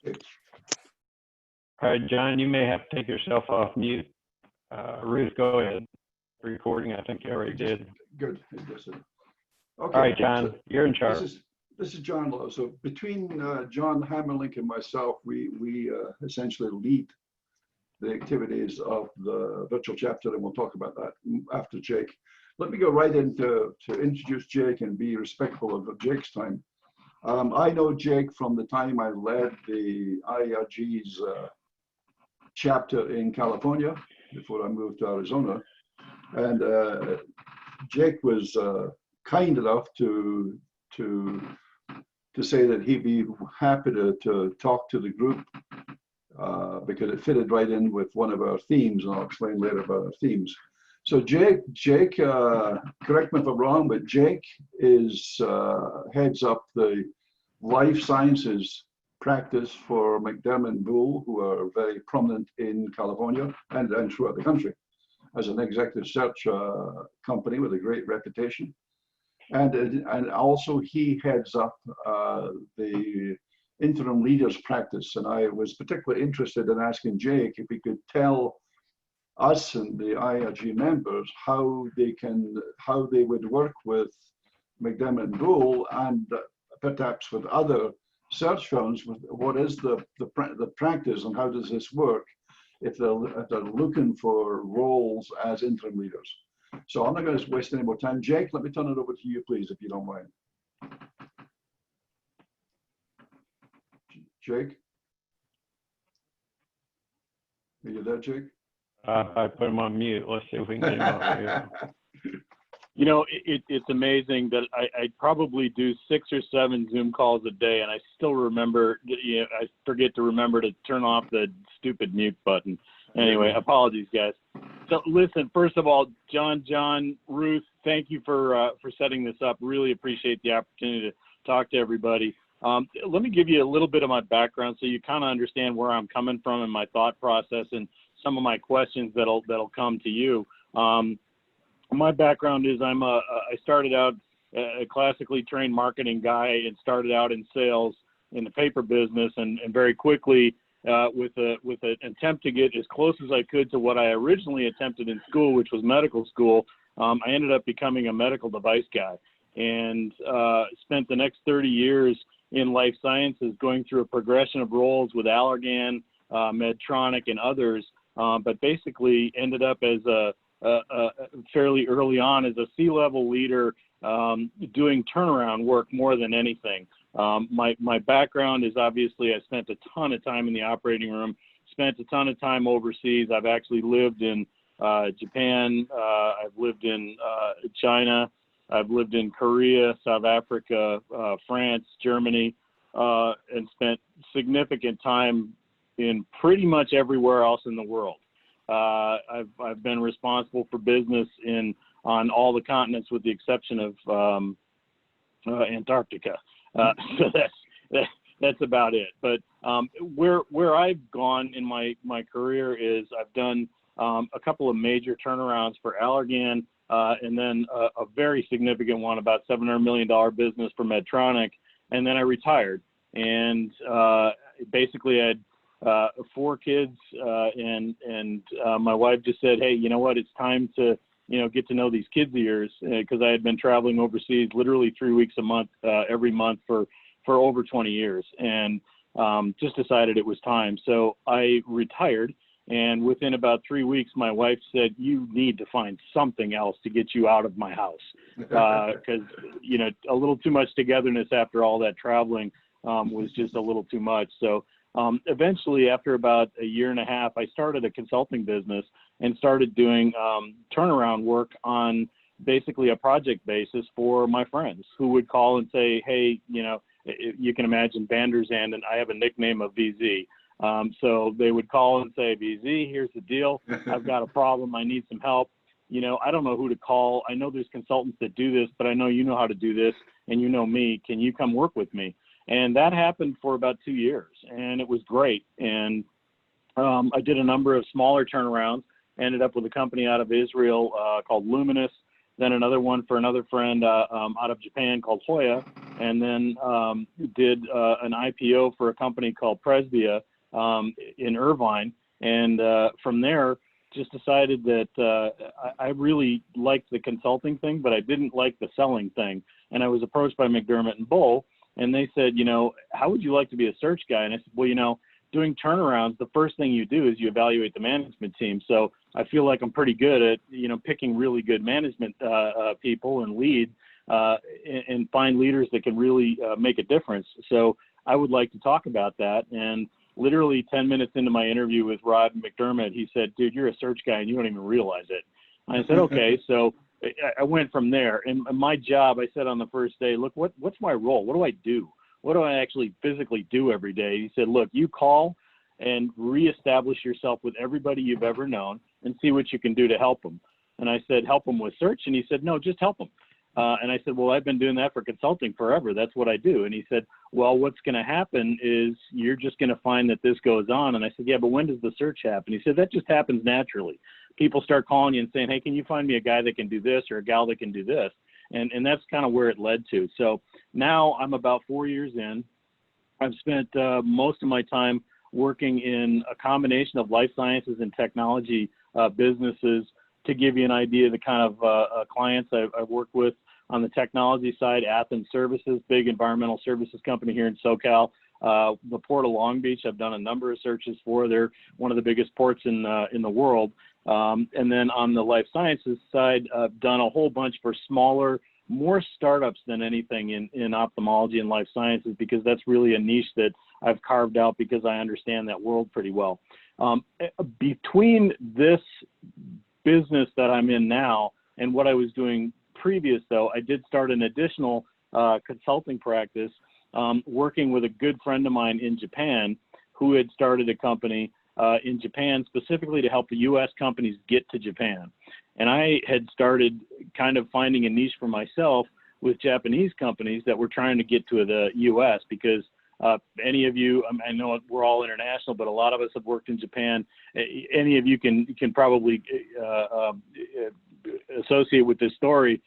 All right, John, you may have to take yourself off mute. Ruth, go ahead. Recording, I think you already did. Good. Okay. All right, John, so you're in charge. This is John Lowe. So between John Hammerlink and myself, we essentially lead the activities of the virtual chapter, and we'll talk about that after Jake. Let me go right into to introduce Jake and be respectful of Jake's time. I know Jake from the time I led the IERG's chapter in California before I moved to Arizona. And Jake was kind enough to say that he'd be happy to talk to the group because it fitted right in with one of our themes, and I'll explain later about our themes. So Jake, correct me if I'm wrong, but Jake is heads up the life sciences practice for McDermott Bull, who are very prominent in California and throughout the country, as an executive search company with a great reputation. And also he heads up the interim leaders practice. And I was particularly interested in asking Jake if he could tell us and the IERG members how they would work with McDermott Bull and perhaps with other search firms. What is the practice, and how does this work if they're looking for roles as interim leaders? So I'm not going to waste any more time. Jake, let me turn it over to you, please, if you don't mind. Jake? Are you there, Jake? I put him on mute. Let's see if we can get him off here. You know, it's amazing that I probably do 6 or 7 Zoom calls a day, and I still remember, I forget to remember to turn off the stupid mute button. Anyway, apologies, guys. So listen, first of all, John, Ruth, thank you for setting this up. Really appreciate the opportunity to talk to everybody. Let me give you a little bit of my background so you kind of understand where I'm coming from and my thought process and some of my questions that'll come to you. My background is I started out a classically trained marketing guy and started out in sales in the paper business, and very quickly with an attempt to get as close as I could to what I originally attempted in school, which was medical school. I ended up becoming a medical device guy and spent the next 30 years in life sciences going through a progression of roles with Allergan, Medtronic, and others, but basically ended up as fairly early on as a C-level leader doing turnaround work more than anything. My background is obviously I spent a ton of time in the operating room, spent a ton of time overseas. I've actually lived in Japan, I've lived in China, I've lived in Korea, South Africa, France, Germany, and spent significant time in pretty much everywhere else in the world. I've been responsible for business on all the continents with the exception of Antarctica. So that's about it. But where I've gone in my career is I've done a couple of major turnarounds for Allergan, and then a very significant one, about $700 million business for Medtronic, and then I retired. And basically I had 4 kids, and my wife just said, hey, you know what, it's time to, get to know these kids of yours, because I had been traveling overseas literally 3 weeks a month, every month for over 20 years, and just decided it was time. So I retired, and within about 3 weeks, my wife said, you need to find something else to get you out of my house, because, a little too much togetherness after all that traveling was just a little too much. So eventually, after about a year and a half, I started a consulting business and started doing turnaround work on basically a project basis for my friends who would call and say, hey, you can imagine Van der Zand, and I have a nickname of VZ. So they would call and say, VZ, here's the deal. I've got a problem. I need some help. I don't know who to call. I know there's consultants that do this, but I know you know how to do this, and you know me. Can you come work with me? And that happened for about 2 years, and it was great. And I did a number of smaller turnarounds, ended up with a company out of Israel called Luminous, then another one for another friend out of Japan called Hoya. and then did an IPO for a company called Presbia in Irvine. And from there, just decided that I really liked the consulting thing, but I didn't like the selling thing. And I was approached by McDermott and Bull, and they said, you know, how would you like to be a search guy? And I said, well, you know, doing turnarounds, the first thing you do is you evaluate the management team. So I feel like I'm pretty good at, you know, picking really good management people and lead and find leaders that can really make a difference. So I would like to talk about that. And literally 10 minutes into my interview with Rod McDermott, he said, dude, you're a search guy and you don't even realize it. And I said, okay. So I went from there. And my job, I said on the first day, look, what's my role? What do I do? What do I actually physically do every day? He said, look, you call and reestablish yourself with everybody you've ever known and see what you can do to help them. And I said, help them with search? And he said, no, just help them. And I said, well, I've been doing that for consulting forever. That's what I do. And he said, well, what's going to happen is you're just going to find that this goes on. And I said, yeah, but when does the search happen? He said, that just happens naturally. People start calling you and saying, hey, can you find me a guy that can do this or a gal that can do this? And that's kind of where it led to. So now I'm about 4 years in. I've spent most of my time working in a combination of life sciences and technology businesses. To give you an idea of the kind of clients I've worked with on the technology side, Athens Services, big environmental services company here in SoCal. The Port of Long Beach, I've done a number of searches for. They're one of the biggest ports in the world. And then on the life sciences side, I've done a whole bunch for smaller, more startups than anything in ophthalmology and life sciences, because that's really a niche that I've carved out because I understand that world pretty well. Between this business that I'm in now and what I was doing previous, though, I did start an additional consulting practice working with a good friend of mine in Japan who had started a company in Japan specifically to help the U.S. companies get to Japan. And I had started kind of finding a niche for myself with Japanese companies that were trying to get to the U.S. because any of you, I know we're all international, but a lot of us have worked in Japan. Any of you can probably associate with this story.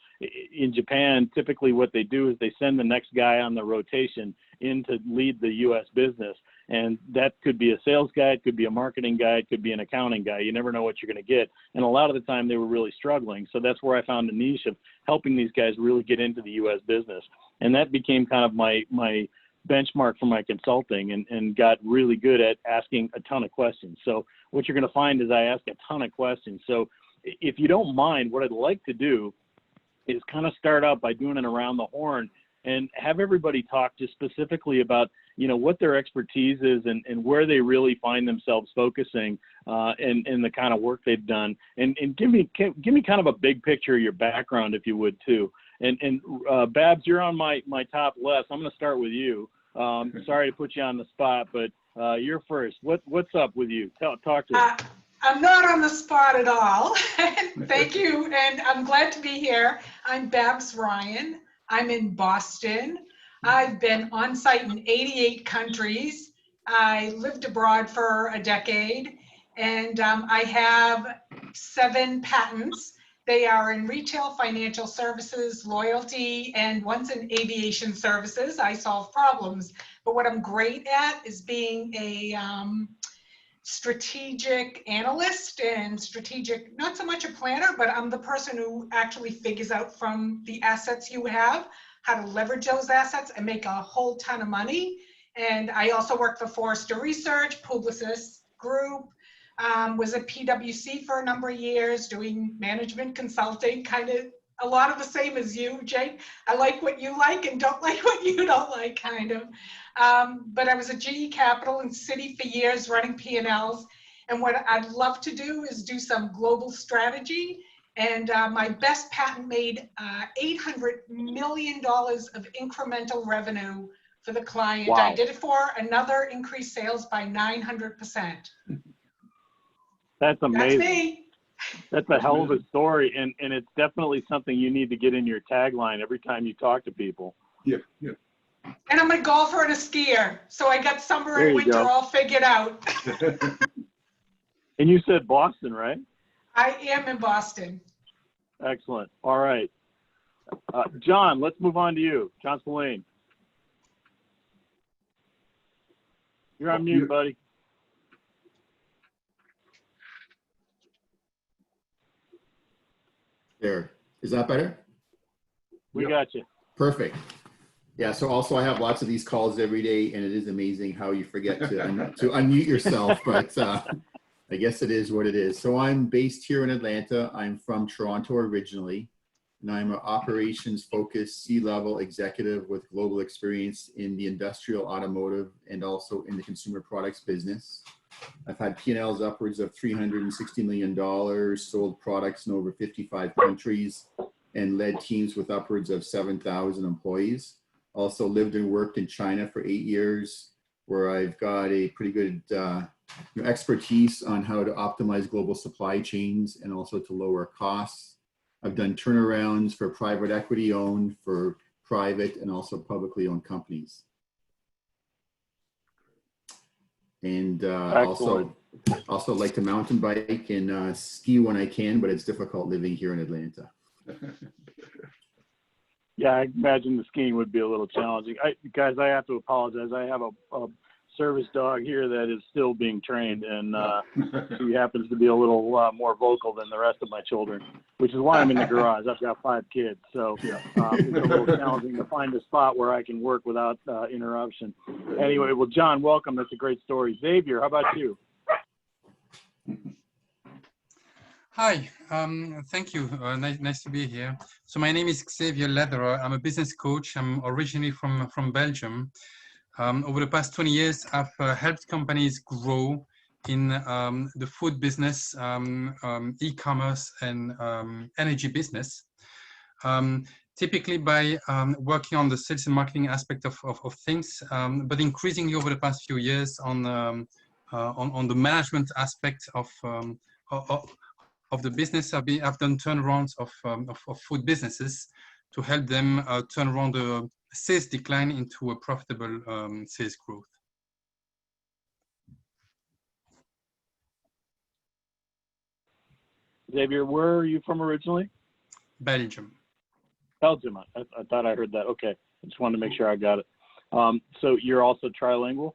In Japan, typically what they do is they send the next guy on the rotation in to lead the U.S. business. And that could be a sales guy, it could be a marketing guy, it could be an accounting guy. You never know what you're going to get. And a lot of the time they were really struggling. So that's where I found a niche of helping these guys really get into the U.S. business. And that became kind of my benchmark for my consulting, and got really good at asking a ton of questions. So what you're going to find is I ask a ton of questions. So if you don't mind, what I'd like to do is kind of start out by doing it around the horn and have everybody talk just specifically about, you know, what their expertise is and where they really find themselves focusing and the kind of work they've done. And give me kind of a big picture of your background, if you would, too. And Babs, you're on my top left. I'm going to start with you. Sorry to put you on the spot, but you're first. What's up with you? Talk to me. I'm not on the spot at all. Thank you, and I'm glad to be here. I'm Babs Ryan. I'm in Boston. I've been on site in 88 countries. I lived abroad for a decade, and I have 7 patents. They are in retail, financial services, loyalty, and one's in aviation services. I solve problems. But what I'm great at is being a strategic analyst and strategic, not so much a planner, but I'm the person who actually figures out from the assets you have, how to leverage those assets and make a whole ton of money. And I also work for Forrester Research, Publicis Group, was at PwC for a number of years doing management consulting, kind of a lot of the same as you, Jake. I like what you like and don't like what you don't like, kind of. But I was at GE Capital and Citi for years running P&Ls. And what I'd love to do is do some global strategy. And my best patent made $800 million of incremental revenue for the client. Wow. I did it for another increased sales by 900%. That's amazing. That's me. That's a hell of a story, and it's definitely something you need to get in your tagline every time you talk to people. Yeah. And I'm a golfer and a skier, so I got summer There and you winter go. all figured out. And you said Boston, right? I am in Boston. Excellent. All right. John, let's move on to you. John Spillane. You're on mute, buddy. There. Is that better? We got you. Perfect. Yeah, so also I have lots of these calls every day, and it is amazing how you forget to unmute yourself, but I guess it is what it is. So I'm based here in Atlanta. I'm from Toronto originally, and I'm an operations-focused C-level executive with global experience in the industrial, automotive, and also in the consumer products business. I've had P&Ls upwards of $360 million, sold products in over 55 countries, and led teams with upwards of 7,000 employees. Also lived and worked in China for 8 years, where I've got a pretty good expertise on how to optimize global supply chains and also to lower costs. I've done turnarounds for private equity owned, for private and also publicly owned companies. And also like to mountain bike and ski when I can, but it's difficult living here in Atlanta. Yeah, I imagine the skiing would be a little challenging. Guys, I have to apologize. I have a service dog here that is still being trained, and he happens to be a little more vocal than the rest of my children, which is why I'm in the garage. I've got 5 kids, so it's a little challenging to find a spot where I can work without interruption. Anyway, well, John, welcome. That's a great story. Xavier, how about you? Hi, thank you. Nice to be here. So my name is Xavier Lederer. I'm a business coach. I'm originally from Belgium. Over the past 20 years, I've helped companies grow in the food business, e-commerce, and energy business. Typically by working on the sales and marketing aspect of things, but increasingly over the past few years on the management aspect of the business. I've done turnarounds of food businesses to help them turn around the sales decline into a profitable sales growth. Xavier, where are you from originally? Belgium. Belgium. I thought I heard that. Okay. I just wanted to make sure I got it. So you're also trilingual?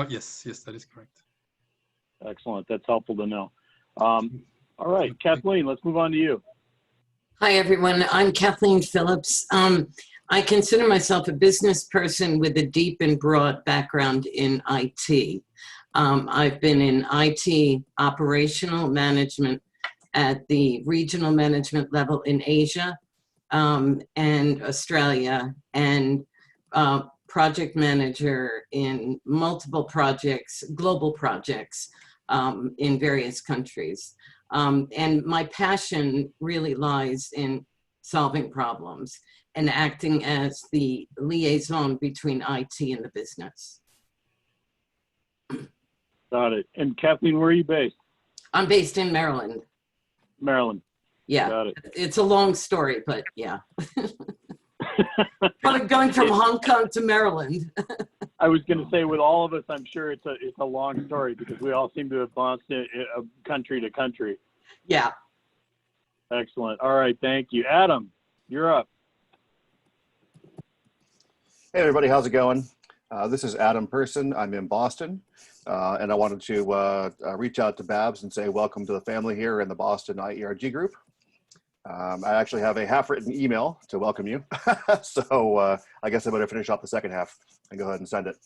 Yes, that is correct. Excellent. That's helpful to know. All right, Kathleen, let's move on to you. Hi, everyone. I'm Kathleen Phillips. I consider myself a business person with a deep and broad background in IT. I've been in IT operational management at the regional management level in Asia and Australia, and project manager in multiple projects, global projects in various countries. And my passion really lies in solving problems and acting as the liaison between IT and the business. Got it. And Kathleen, where are you based? I'm based in Maryland. Maryland. Yeah. Got it. It's a long story, but yeah. Going from Hong Kong to Maryland. I was going to say, with all of us, I'm sure it's a long story because we all seem to have bounced country to country. Yeah. Excellent. All right. Thank you. Adam, you're up. Hey, everybody. How's it going? This is Adam Person. I'm in Boston. And I wanted to reach out to Babs and say welcome to the family here in the Boston IERG group. I actually have a half-written email to welcome you. So I guess I better finish off the second half and go ahead and send it.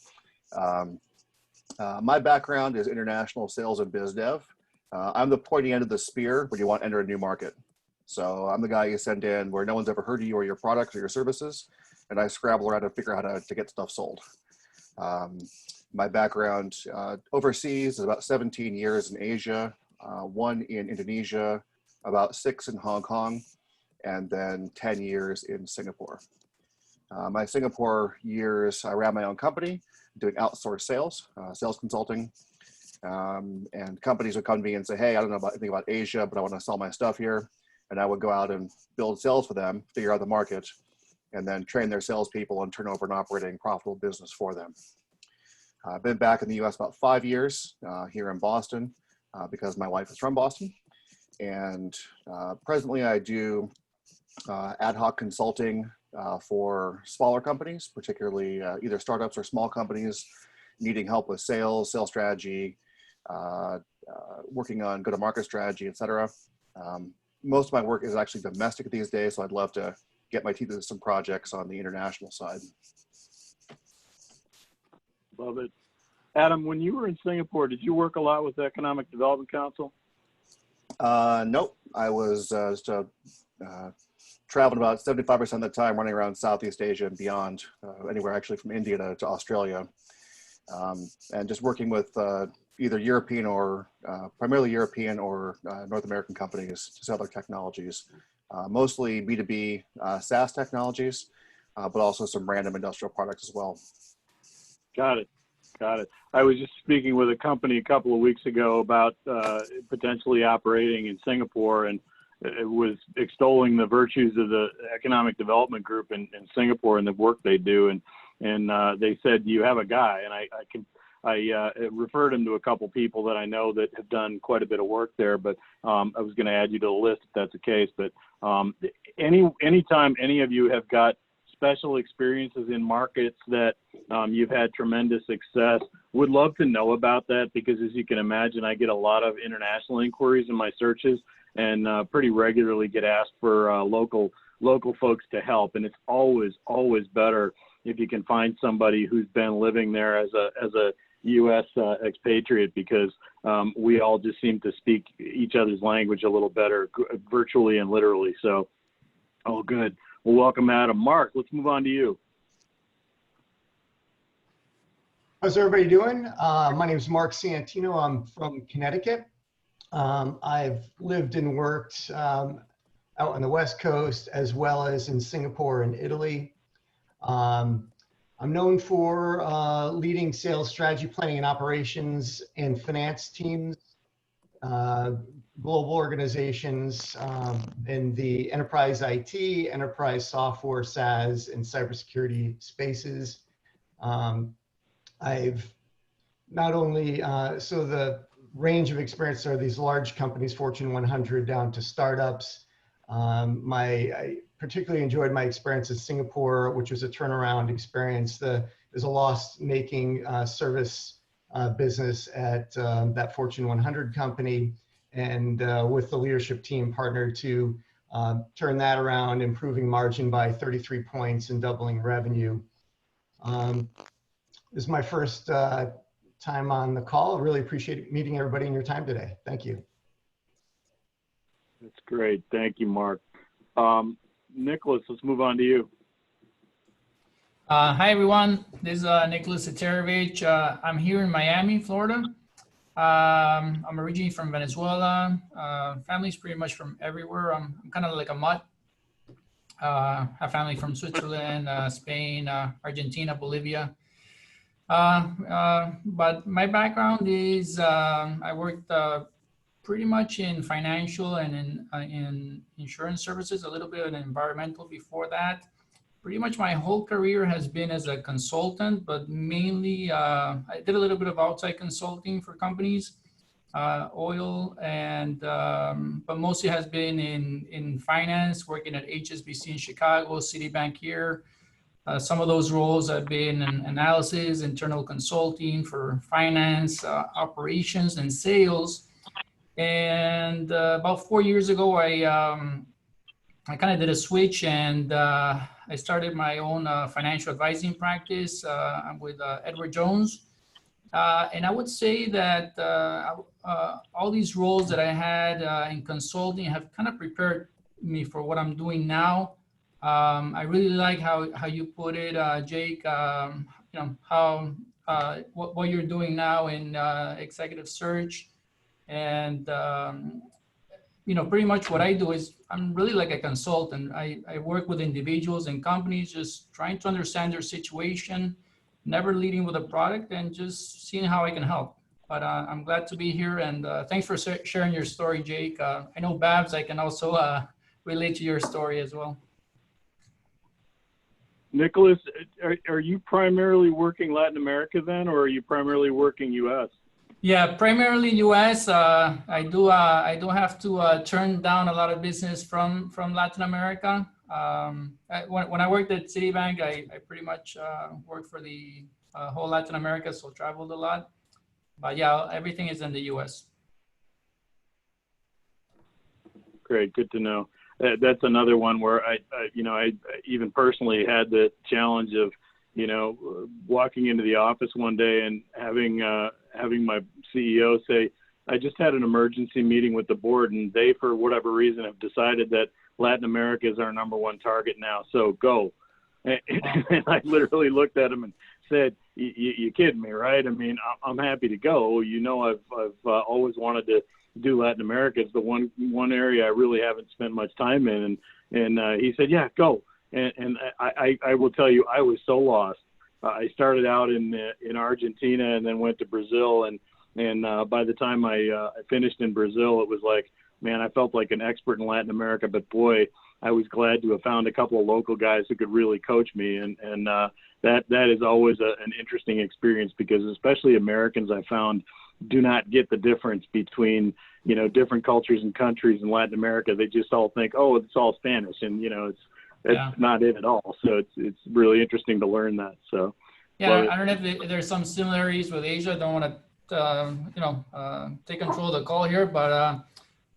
My background is international sales and biz dev. I'm the pointy end of the spear when you want to enter a new market. So I'm the guy you send in where no one's ever heard of you or your products or your services, and I scrabble around and figure out how to get stuff sold. My background overseas is about 17 years in Asia, 1 in Indonesia, about 6 in Hong Kong, and then 10 years in Singapore. My Singapore years, I ran my own company doing outsourced sales, sales consulting, and companies would come to me and say, hey, I don't know anything about Asia, but I want to sell my stuff here. And I would go out and build sales for them, figure out the market, and then train their salespeople and turn over an operating profitable business for them. I've been back in the US about 5 years here in Boston because my wife is from Boston. And presently I do ad hoc consulting for smaller companies, particularly either startups or small companies needing help with sales, sales strategy, working on go-to-market strategy, etc. Most of my work is actually domestic these days, so I'd love to get my teeth into some projects on the international side. Love it. Adam, when you were in Singapore, did you work a lot with the Economic Development Council? Nope. I was traveling about 75% of the time, running around Southeast Asia and beyond, anywhere actually from India to Australia, and just working with either European or primarily European or North American companies to sell their technologies, mostly B2B SaaS technologies, but also some random industrial products as well. Got it. Got it. I was just speaking with a company a couple of weeks ago about potentially operating in Singapore, and it was extolling the virtues of the Economic Development Group in Singapore and the work they do. And they said, "You have a guy," and I referred him to a couple people that I know that have done quite a bit of work there. But I was going to add you to the list if that's the case. But anytime any of you have got special experiences in markets that you've had tremendous success, would love to know about that, because as you can imagine, I get a lot of international inquiries in my searches, and pretty regularly get asked for local folks to help. And it's always better if you can find somebody who's been living there as a U.S. expatriate, because we all just seem to speak each other's language a little better, virtually and literally. So, oh, good. Well, welcome, Adam. Mark, let's move on to you. How's everybody doing? My name is Mark Santino. I'm from Connecticut. I've lived and worked out on the West Coast as well as in Singapore and Italy. I'm known for leading sales strategy, planning and operations and finance teams, global organizations in the enterprise IT, enterprise software, SaaS, and cybersecurity spaces. I've not only, so the range of experience are these large companies, Fortune 100 down to startups. I particularly enjoyed my experience in Singapore, which was a turnaround experience. There's a loss-making service business at that Fortune 100 company, and with the leadership team partnered to turn that around, improving margin by 33 points and doubling revenue. This is my first time on the call. I really appreciate meeting everybody in your time today. Thank you. That's great. Thank you, Mark. Nicholas, let's move on to you. Hi, everyone. This is Nicholas Eterovich. I'm here in Miami, Florida. I'm originally from Venezuela. Family's pretty much from everywhere. I'm kind of like a mutt. Have family from Switzerland, Spain, Argentina, Bolivia. But my background is I worked pretty much in financial and in insurance services, a little bit in environmental before that. Pretty much my whole career has been as a consultant, but mainly I did a little bit of outside consulting for companies, oil, and but mostly has been in finance, working at HSBC in Chicago, Citibank here. Some of those roles have been in analysis, internal consulting for finance, operations, and sales. And about 4 years ago, I kind of did a switch, and I started my own financial advising practice. I'm with Edward Jones. And I would say that all these roles that I had in consulting have kind of prepared me for what I'm doing now. I really like how you put it, Jake, you know, how what you're doing now in executive search. And, you know, pretty much what I do is I'm really like a consultant. I work with individuals and companies, just trying to understand their situation, never leading with a product, and just seeing how I can help. But I'm glad to be here, and thanks for sharing your story, Jake. I know, Babs, I can also relate to your story as well. Nicholas, are you primarily working Latin America then, or are you primarily working U.S.? Yeah, primarily U.S. I do have to turn down a lot of business from Latin America. When I worked at Citibank, I pretty much worked for the whole Latin America, so traveled a lot. But yeah, everything is in the U.S. Great, good to know. That's another one where I even personally had the challenge of, walking into the office one day and having my CEO say, I just had an emergency meeting with the board, and they, for whatever reason, have decided that Latin America is our #1 target now. So go. And I literally looked at him and said, "You kidding me, right? I mean, I'm happy to go. I've always wanted to do Latin America. It's the one area I really haven't spent much time in." And he said, "Yeah, go." And I will tell you, I was so lost. I started out in Argentina and then went to Brazil, and by the time I finished in Brazil, it was like, man, I felt like an expert in Latin America, but boy, I was glad to have found a couple of local guys who could really coach me. And that is always an interesting experience, because especially Americans, I found, do not get the difference between, different cultures and countries in Latin America. They just all think, oh, it's all Spanish. And, it's not it at all. So it's really interesting to learn that. So yeah, I don't know if there's some similarities with Asia. I don't want to, take control of the call here, but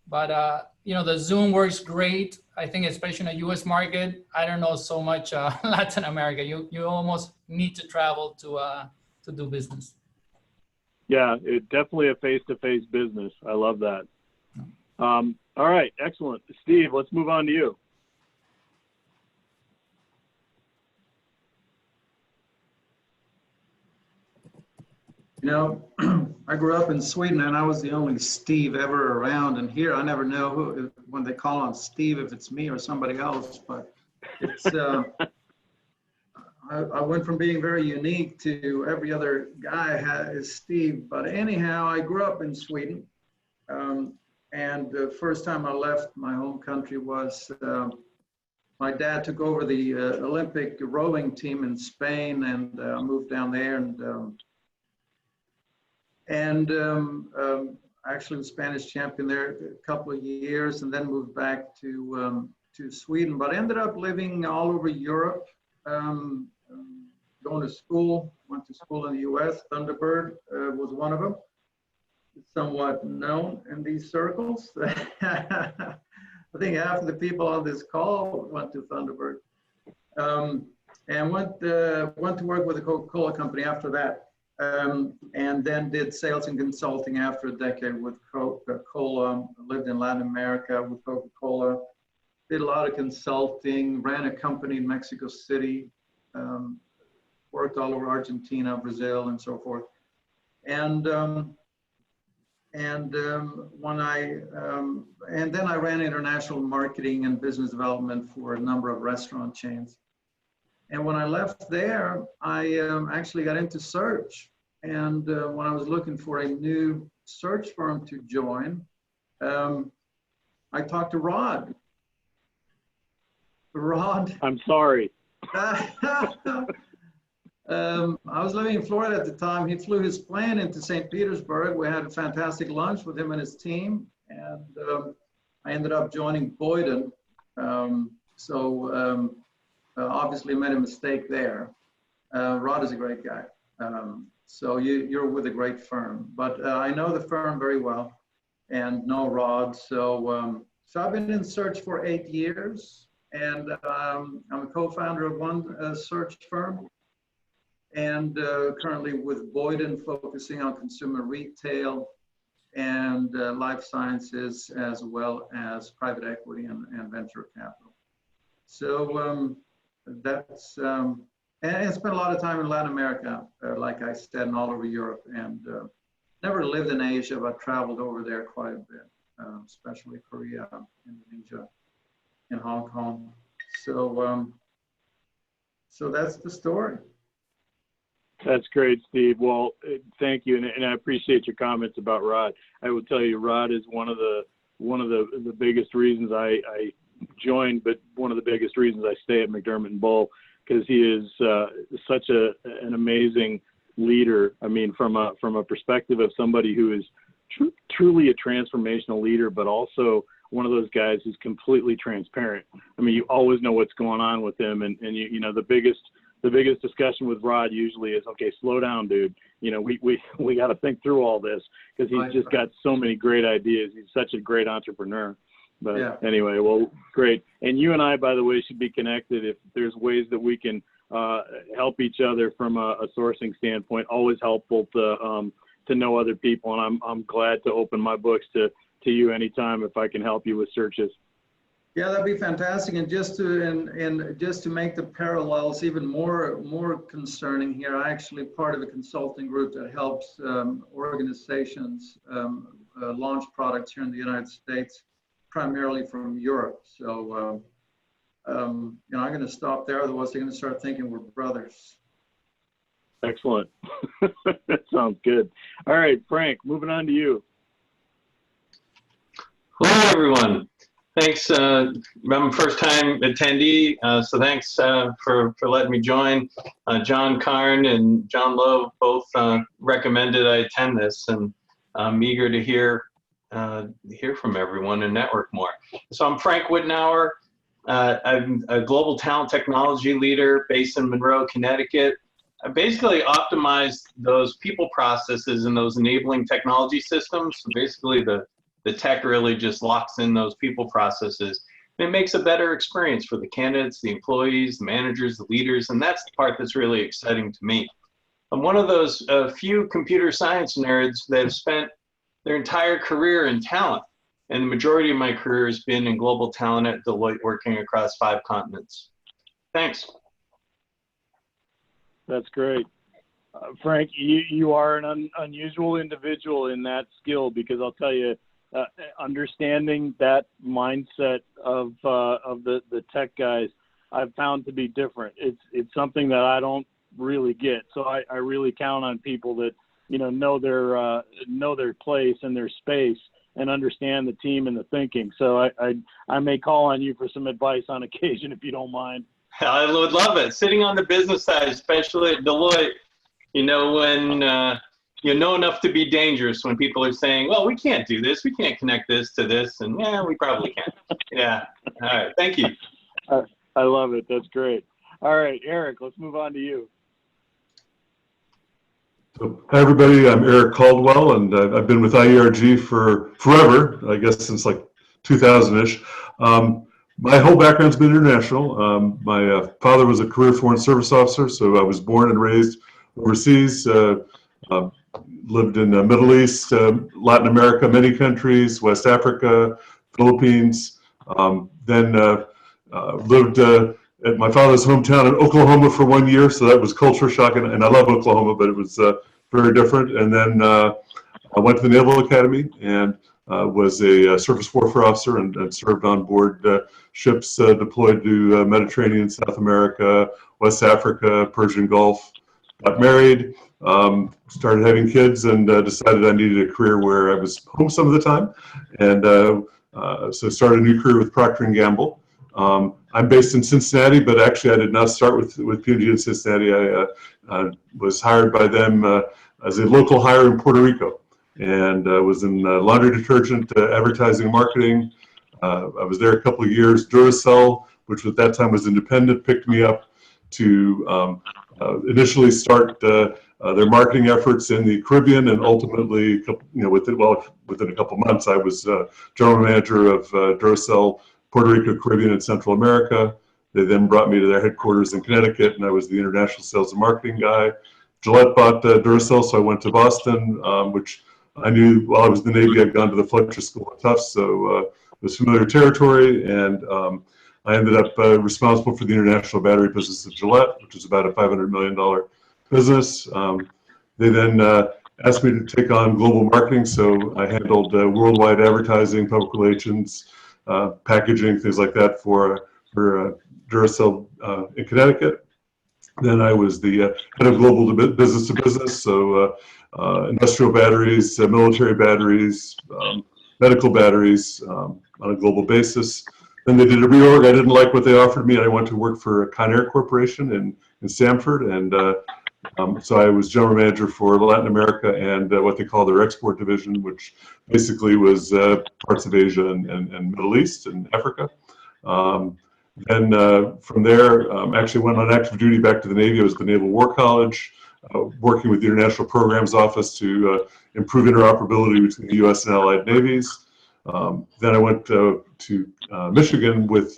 the Zoom works great. I think especially in the U.S. market. I don't know so much Latin America. You almost need to travel to do business. Yeah, it's definitely a face-to-face business. I love that. All right, excellent. Steve, let's move on to you. I grew up in Sweden, and I was the only Steve ever around. And here, I never know who, when they call on Steve, if it's me or somebody else. But it's I went from being very unique to every other guy is Steve. But anyhow, I grew up in Sweden, and the first time I left my home country was my dad took over the Olympic rowing team in Spain, and moved down there, and actually was Spanish champion there a couple of years, and then moved back to Sweden, but ended up living all over Europe, going to school, went to school in the US. Thunderbird was one of them, somewhat known in these circles. I think half of the people on this call went to Thunderbird, and went to work with the Coca-Cola company after that. And then did sales and consulting after a decade with Coca-Cola. Lived in Latin America with Coca-Cola. Did a lot of consulting, ran a company in Mexico City, worked all over Argentina, Brazil, and so forth. And then I ran international marketing and business development for a number of restaurant chains. And when I left there, I actually got into search. And when I was looking for a new search firm to join, I talked to Rod. Rod. I'm sorry. I was living in Florida at the time. He flew his plane into St. Petersburg. We had a fantastic lunch with him and his team. And I ended up joining Boyden. Obviously made a mistake there. Rod is a great guy. So you're with a great firm, but I know the firm very well and know Rod. So I've been in search for 8 years, and I'm a co-founder of one search firm, and currently with Boyden, focusing on consumer retail and life sciences, as well as private equity and venture capital. So that's, and spent a lot of time in Latin America, like I said, and all over Europe, and never lived in Asia, but traveled over there quite a bit, especially Korea, Indonesia, and Hong Kong. So, so that's the story. That's great, Steve. Well, thank you, and I appreciate your comments about Rod. I will tell you, Rod is one of the biggest reasons I joined, but one of the biggest reasons I stay at McDermott & Bull, because he is such an amazing leader. I mean, from a perspective of somebody who is truly a transformational leader, but also one of those guys who's completely transparent. I mean, you always know what's going on with him, and you know, the biggest discussion with Rod usually is, okay, slow down, dude. You know, we got to think through all this, because he's just got so many great ideas. He's such a great entrepreneur. But Yeah. anyway, well, great. And you and I, by the way, should be connected. If there's ways that we can help each other from a sourcing standpoint, always helpful to know other people. And I'm glad to open my books to you anytime if I can help you with searches. Yeah, that'd be fantastic. And just to make the parallels even more concerning here, I actually part of a consulting group that helps organizations launch products here in the United States, primarily from Europe. So, you know, I'm going to stop there. Otherwise, they're going to start thinking we're brothers. Excellent. That sounds good. All right, Frank, moving on to you. Hello, everyone. Thanks. I'm a first-time attendee, so thanks for letting me join. John Karn and John Love both recommended I attend this, and I'm eager to hear from everyone and network more. So I'm Frank Wittenauer. I'm a global talent technology leader based in Monroe, Connecticut. I basically optimized those people processes and those enabling technology systems. So basically the tech really just locks in those people processes. And it makes a better experience for the candidates, the employees, the managers, the leaders, and that's the part that's really exciting to me. I'm one of those few computer science nerds that have spent their entire career in talent. And the majority of my career has been in global talent at Deloitte, working across 5 continents. Thanks. That's great. Frank, you are an unusual individual in that skill, because I'll tell you, understanding that mindset of the tech guys, I've found to be different. It's something that I don't really get. So I really count on people that, you know their place and their space and understand the team and the thinking. So I may call on you for some advice on occasion, if you don't mind. I would love it. Sitting on the business side, especially at Deloitte, you know, when you know enough to be dangerous, when people are saying, well, we can't do this, we can't connect this to this, and yeah, we probably can. Yeah. All right. Thank you. I love it. That's great. All right, Eric, let's move on to you. So, hi, everybody. I'm Eric Caldwell, and I've been with IERG for forever, I guess since like 2000-ish. My whole background's been international. My father was a career foreign service officer, so I was born and raised overseas. Lived in the Middle East, Latin America, many countries, West Africa, Philippines. Then lived at my father's hometown in Oklahoma for 1 year, so that was culture shock, and I love Oklahoma, but it was very different. And then I went to the Naval Academy and was a surface warfare officer and served on board ships deployed to Mediterranean, South America, West Africa, Persian Gulf. Got married, started having kids, and decided I needed a career where I was home some of the time, and so started a new career with Procter & Gamble. I'm based in Cincinnati, but actually I did not start with P&G in Cincinnati. I was hired by them as a local hire in Puerto Rico, and was in laundry detergent, advertising, marketing. I was there a couple of years. Duracell, which at that time was independent, picked me up to initially start their marketing efforts in the Caribbean, and ultimately, within a couple months, I was general manager of Duracell, Puerto Rico, Caribbean, and Central America. They then brought me to their headquarters in Connecticut, and I was the international sales and marketing guy. Gillette bought Duracell, so I went to Boston, which I knew while I was in the Navy. I'd gone to the Fletcher School of Tufts, so it was familiar territory, and I ended up responsible for the international battery business at Gillette, which is about a $500 million business. They then asked me to take on global marketing, so I handled worldwide advertising, public relations, packaging, things like that for Duracell in Connecticut. Then I was the head of global business to business, so industrial batteries, military batteries, medical batteries on a global basis. Then they did a reorg. I didn't like what they offered me, and I went to work for Conair Corporation in Stamford, and So I was general manager for Latin America and what they call their export division, which basically was parts of Asia and Middle East and Africa. Then from there, actually went on active duty back to the Navy. I was at the Naval War College, working with the International Programs Office to improve interoperability between the U.S. and allied navies. Then I went to Michigan with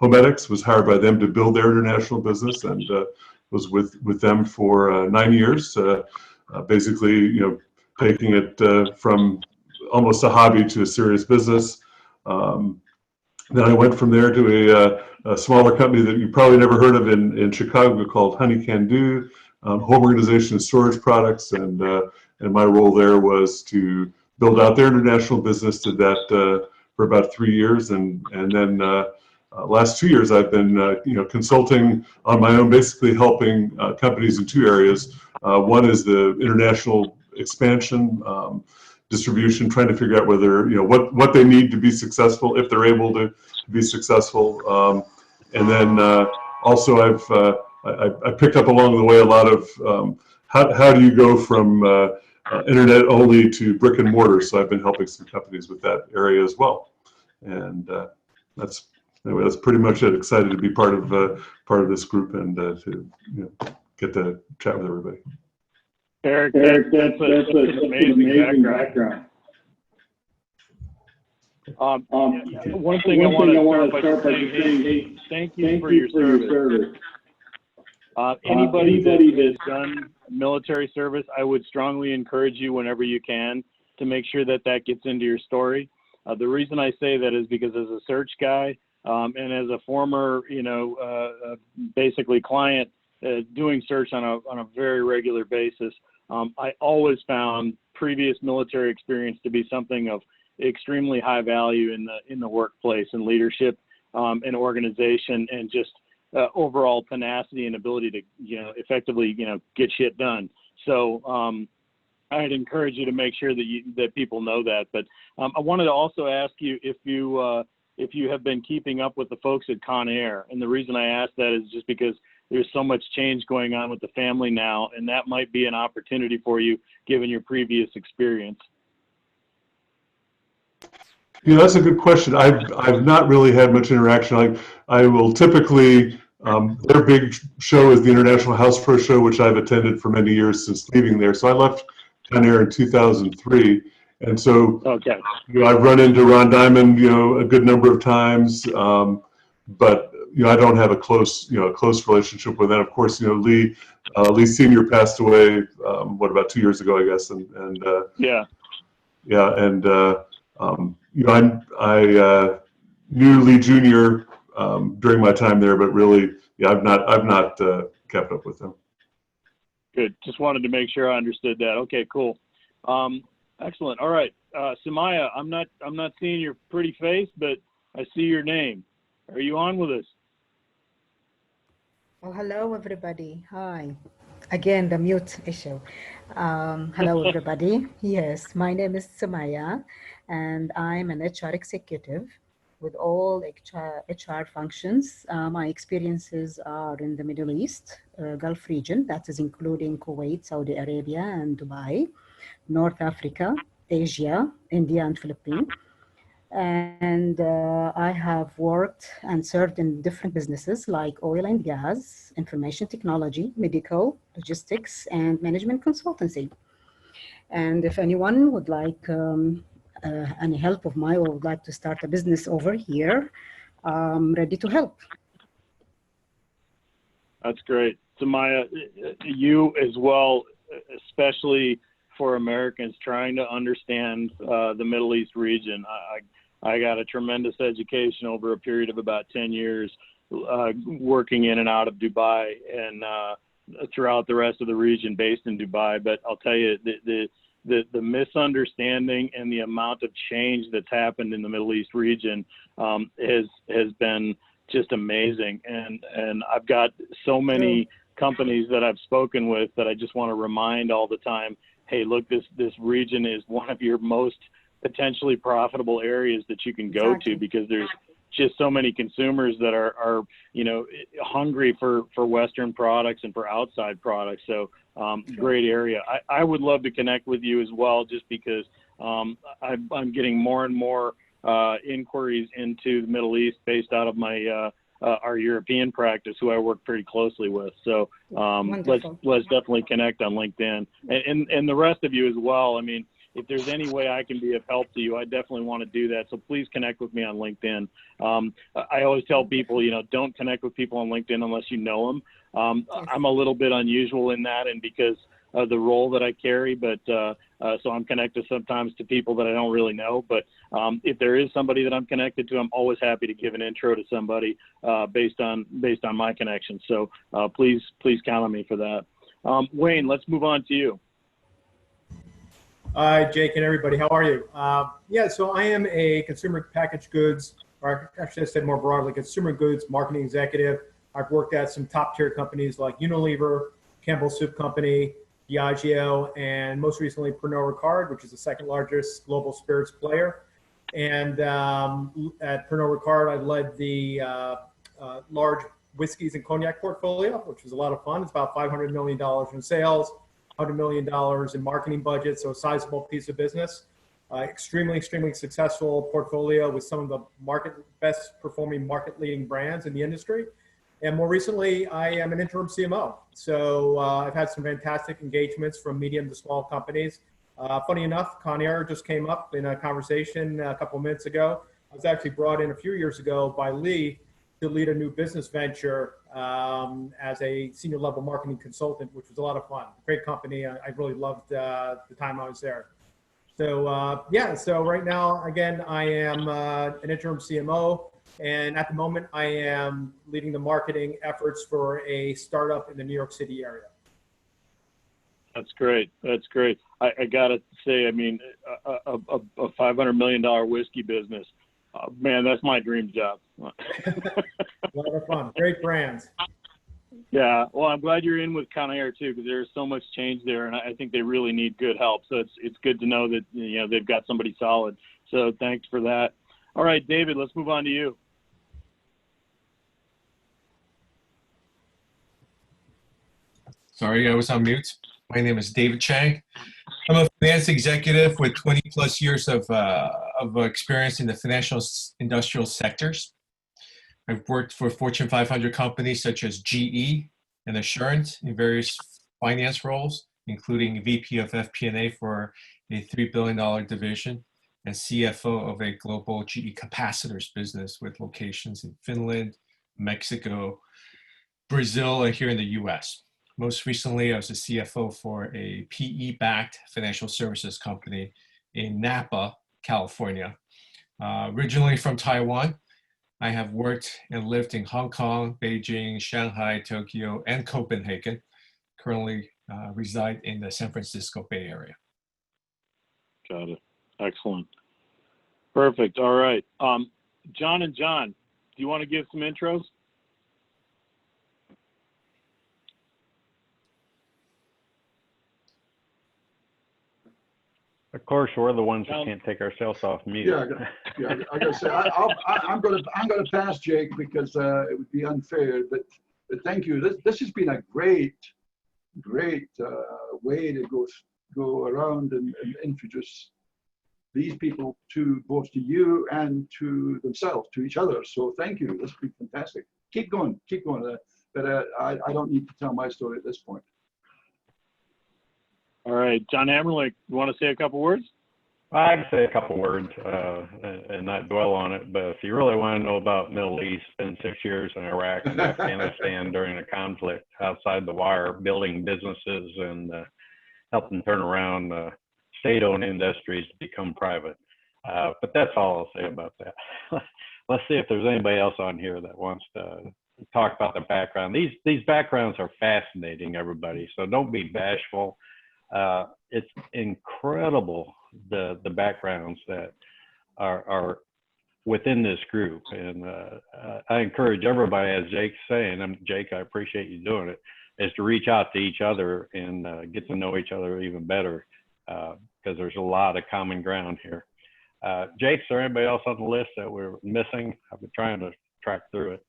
Homedics, was hired by them to build their international business, and was with them for 9 years, basically, taking it from almost a hobby to a serious business. Then I went from there to a smaller company that you probably never heard of in Chicago called Honey Can Do, home organization and storage products, and my role there was to build out their international business. Did that for about 3 years, and then last 2 years I've been consulting on my own, basically helping companies in 2 areas. One is the international expansion, distribution, trying to figure out whether what they need to be successful, if they're able to be successful, and then also I picked up along the way a lot of how do you go from internet only to brick and mortar. So I've been helping some companies with that area as well, and that's pretty much it. Excited to be part of this group and to get to chat with everybody. Eric, that's an amazing background. One thing I want to start by saying, hey, thank you for your service. Anybody that has done military service, I would strongly encourage you whenever you can to make sure that gets into your story. The reason I say that is because as a search guy and as a former, basically client doing search on a very regular basis, I always found previous military experience to be something of extremely high value in the workplace and leadership and organization, and just overall tenacity and ability to effectively get shit done. So I'd encourage you to make sure that people know that. But I wanted to also ask you if you have been keeping up with the folks at Conair, and the reason I ask that is just because there's so much change going on with the family now, and that might be an opportunity for you given your previous experience. That's a good question. I've not really had much interaction. I will typically, their big show is the International House Pro Show, which I've attended for many years since leaving there. So I left Conair in 2003, and so okay. I've run into Ron Diamond, a good number of times, but I don't have a close relationship with them. Of course, Lee Senior passed away, about 2 years ago, I guess, and I knew Lee Jr. During my time there, but really, I've not kept up with them. Good. Just wanted to make sure I understood that. Okay, cool. Excellent. All right, Samaya, I'm not seeing your pretty face, but I see your name. Are you on with us? Oh, hello, everybody. Hi. Again, the mute issue. Hello, everybody. Yes, my name is Samaya, and I'm an HR executive with all HR functions. My experiences are in the Middle East, Gulf region, that is including Kuwait, Saudi Arabia, and Dubai, North Africa, Asia, India, and Philippines. And I have worked and served in different businesses like oil and gas, information technology, medical, logistics, and management consultancy. And if anyone would like any help of mine or would like to start a business over here, I'm ready to help. That's great. Samaya, you as well, especially for Americans trying to understand the Middle East region. I got a tremendous education over a period of about 10 years working in and out of Dubai and throughout the rest of the region based in Dubai. But I'll tell you, the misunderstanding and the amount of change that's happened in the Middle East region has been just amazing. And I've got so many companies that I've spoken with that I just want to remind all the time, hey, look, this region is one of your most potentially profitable areas that you can go to, because there's just so many consumers that are hungry for Western products and for outside products. So great area. I would love to connect with you as well, just because I'm getting more and more inquiries into the Middle East based out of my our European practice, who I work pretty closely with. So let's definitely connect on LinkedIn, and the rest of you as well. I mean, if there's any way I can be of help to you, I definitely want to do that. So please connect with me on LinkedIn. I always tell people, don't connect with people on LinkedIn unless you know them. I'm a little bit unusual in that, and because of the role that I carry, but so I'm connected sometimes to people that I don't really know. But if there is somebody that I'm connected to, I'm always happy to give an intro to somebody based on my connection. So please count on me for that. Wayne, let's move on to you. Hi, Jake and everybody. How are you? Yeah, so I am a consumer packaged goods, or actually I said more broadly, consumer goods marketing executive. I've worked at some top tier companies like Unilever, Campbell Soup Company, Diageo, and most recently Pernod Ricard, which is the second largest global spirits player. And at Pernod Ricard, I led the large whiskeys and cognac portfolio, which was a lot of fun. It's about $500 million in sales, $100 million in marketing budget, so a sizable piece of business. Extremely successful portfolio with some of the best performing market leading brands in the industry. And more recently, I am an interim CMO. So I've had some fantastic engagements from medium to small companies. Funny enough, Conair just came up in a conversation a couple of minutes ago. I was actually brought in a few years ago by Lee to lead a new business venture as a senior level marketing consultant, which was a lot of fun. Great company. I really loved the time I was there. So yeah, so right now, again, I am an interim CMO. And at the moment, I am leading the marketing efforts for a startup in the New York City area. That's great. That's great. I got to say, I mean, a $500 million whiskey business, man, that's my dream job. A lot of fun. Great brands. Yeah. Well, I'm glad you're in with Conair too, because there's so much change there, and I think they really need good help. So it's good to know that they've got somebody solid. So thanks for that. All right, David, let's move on to you. Sorry, I was on mute. My name is David Chang. I'm a finance executive with 20 plus years of experience in the financial industrial sectors. I've worked for Fortune 500 companies such as GE and Assurant in various finance roles, including VP of FP&A for a $3 billion division and CFO of a global GE capacitors business with locations in Finland, Mexico, Brazil, and here in the US. Most recently, I was the CFO for a PE-backed financial services company in Napa, California. Originally from Taiwan, I have worked and lived in Hong Kong, Beijing, Shanghai, Tokyo, and Copenhagen. Currently reside in the San Francisco Bay Area. Got it. Excellent. Perfect. All right. John and John, do you want to give some intros? Of course, we're the ones that can't take ourselves off mute. Yeah, I gotta say, I'm gonna pass Jake because it would be unfair. But thank you. This has been a great way to go around and introduce these people to both to you and to themselves, to each other. So thank you. This has been fantastic. Keep going. But I don't need to tell my story at this point. All right, John Hammerlich, you want to say a couple words? I can say a couple words and not dwell on it, but if you really want to know about Middle East, spend 6 years in Iraq and Afghanistan during a conflict outside the wire, building businesses and helping turn around state-owned industries to become private. But that's all I'll say about that. Let's see if there's anybody else on here that wants to talk about their background. These backgrounds are fascinating, everybody, so don't be bashful. It's incredible the backgrounds that are within this group, and I encourage everybody, as Jake's saying, Jake, I appreciate you doing it, is to reach out to each other and get to know each other even better, because there's a lot of common ground here. Jake, is there anybody else on the list that we're missing? I've been trying to track through it.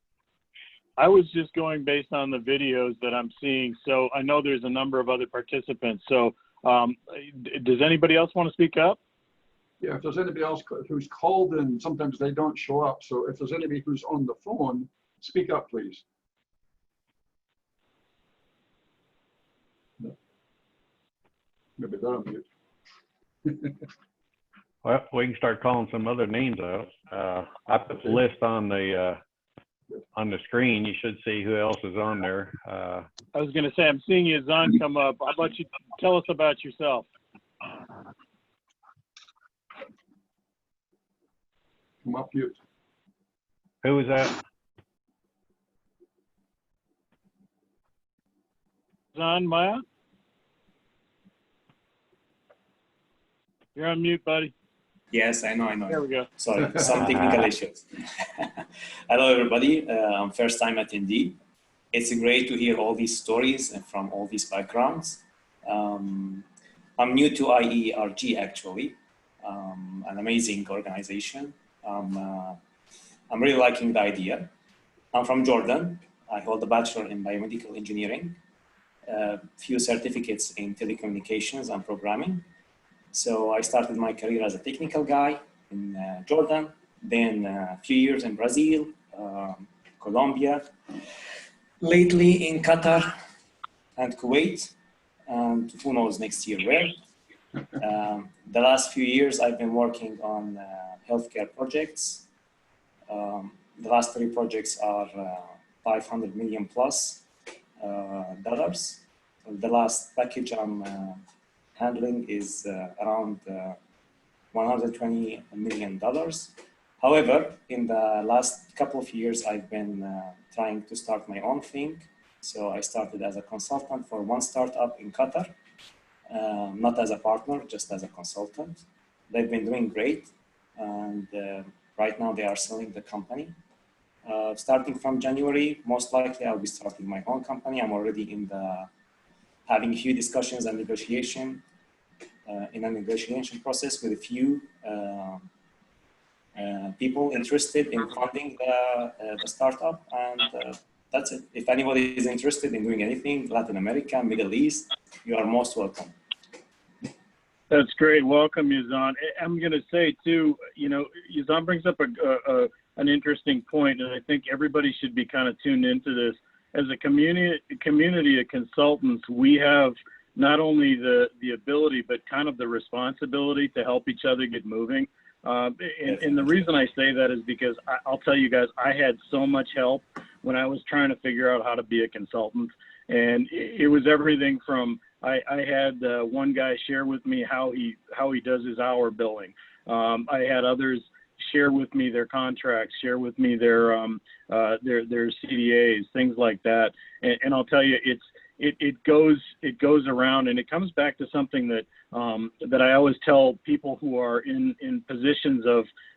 I was just going based on the videos that I'm seeing. So I know there's a number of other participants. So does anybody else want to speak up? Yeah, if there's anybody else who's called in, sometimes they don't show up. So if there's anybody who's on the phone, speak up, please. No. Maybe they're on mute. Well, we can start calling some other names out. I put the list on the screen. You should see who else is on there. I was going to say, I'm seeing Yazan come up. How about you tell us about yourself? Come up, mute. Who is that? Yazan Maya? You're on mute, buddy. Yes, I know. There we go. Sorry, some technical issues. Hello, everybody. I'm first time attendee. It's great to hear all these stories and from all these backgrounds. I'm new to IERG, actually. An amazing organization. I'm really liking the idea. I'm from Jordan. I hold a bachelor in biomedical engineering, a few certificates in telecommunications and programming. So I started my career as a technical guy in Jordan, then a few years in Brazil, Colombia, lately in Qatar and Kuwait, and who knows next year where. The last few years I've been working on healthcare projects. The last 3 projects are $500 million plus dollars. The last package I'm handling is around $120 million. However, in the last couple of years, I've been trying to start my own thing. So I started as a consultant for one startup in Qatar, not as a partner, just as a consultant. They've been doing great. And right now they are selling the company. Starting from January, most likely I'll be starting my own company. I'm already in having a few discussions and negotiation in a negotiation process with a few people interested in funding the startup, and that's it. If anybody is interested in doing anything, Latin America, Middle East, you are most welcome. That's great. Welcome, Yazan. I'm going to say too, you know, Yazan brings up an interesting point, and I think everybody should be kind of tuned into this. As a community of consultants, we have not only the ability, but kind of the responsibility to help each other get moving. And the reason I say that is because I'll tell you guys, I had so much help when I was trying to figure out how to be a consultant. And it was everything from, I had one guy share with me how he does his hour billing. I had others share with me their contracts, share with me their CDAs, things like that. And I'll tell you, it goes around, and it comes back to something that I always tell people who are in positions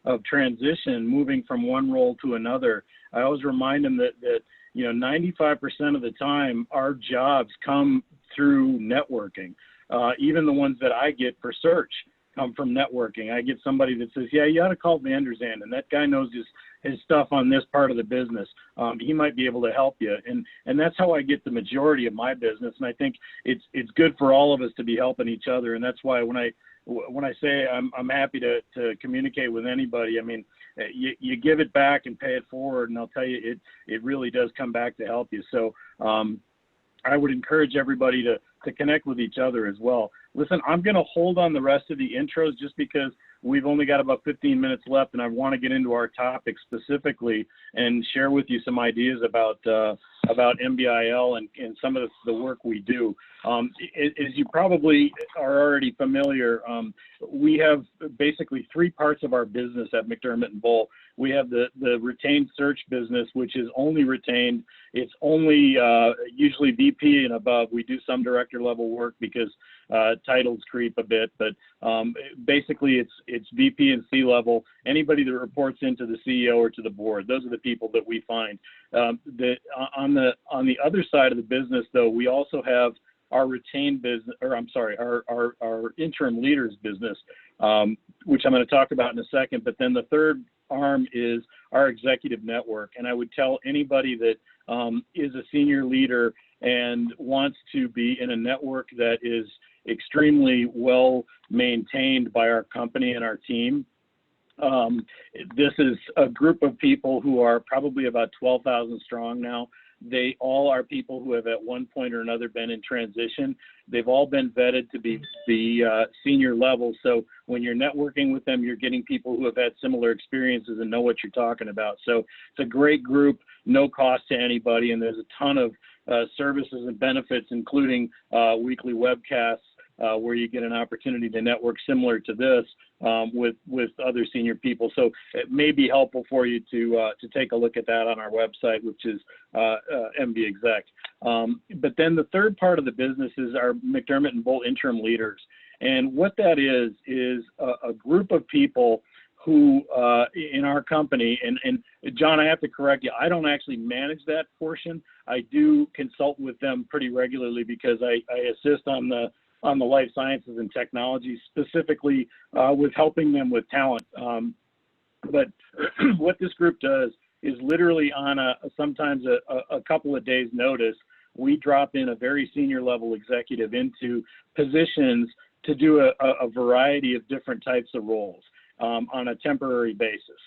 of transition, moving from one role to another. I always remind them that you know, 95% of the time our jobs come through networking. Even the ones that I get for search come from networking. I get somebody that says, yeah, you ought to call Van and that guy knows his stuff on this part of the business. He might be able to help you. And that's how I get the majority of my business. And I think it's good for all of us to be helping each other. And that's why when I say I'm happy to communicate with anybody, I mean, you give it back and pay it forward. And I'll tell you, it really does come back to help you. So I would encourage everybody to connect with each other as well. Listen, I'm going to hold on the rest of the intros just because we've only got about 15 minutes left, and I want to get into our topic specifically and share with you some ideas about MBIL and some of the work we do. As you probably are already familiar, we have basically 3 parts of our business at McDermott and Bull. We have the retained search business, which is only retained. It's only usually VP and above. We do some director level work because titles creep a bit, but basically it's VP and C level. Anybody that reports into the CEO or to the board, those are the people that we find. On the other side of the business, though, we also have our retained business, or I'm sorry, our interim leaders business, which I'm going to talk about in a second. But then the third arm is our executive network. And I would tell anybody that is a senior leader and wants to be in a network that is extremely well maintained by our company and our team. This is a group of people who are probably about 12,000 strong now. They all are people who have at one point or another been in transition. They've all been vetted to be senior level. So when you're networking with them, you're getting people who have had similar experiences and know what you're talking about. So it's a great group, no cost to anybody, and there's a ton of services and benefits, including weekly webcasts where you get an opportunity to network similar to this with other senior people. So it may be helpful for you to take a look at that on our website, which is MB Exec. But then the third part of the business is our McDermott and Bolt interim leaders. And what that is a group of people who in our company, and John, I have to correct you, I don't actually manage that portion. I do consult with them pretty regularly because I assist on the life sciences and technology, specifically with helping them with talent. But what this group does is literally on sometimes a couple of days notice, we drop in a very senior level executive into positions to do a variety of different types of roles on a temporary basis.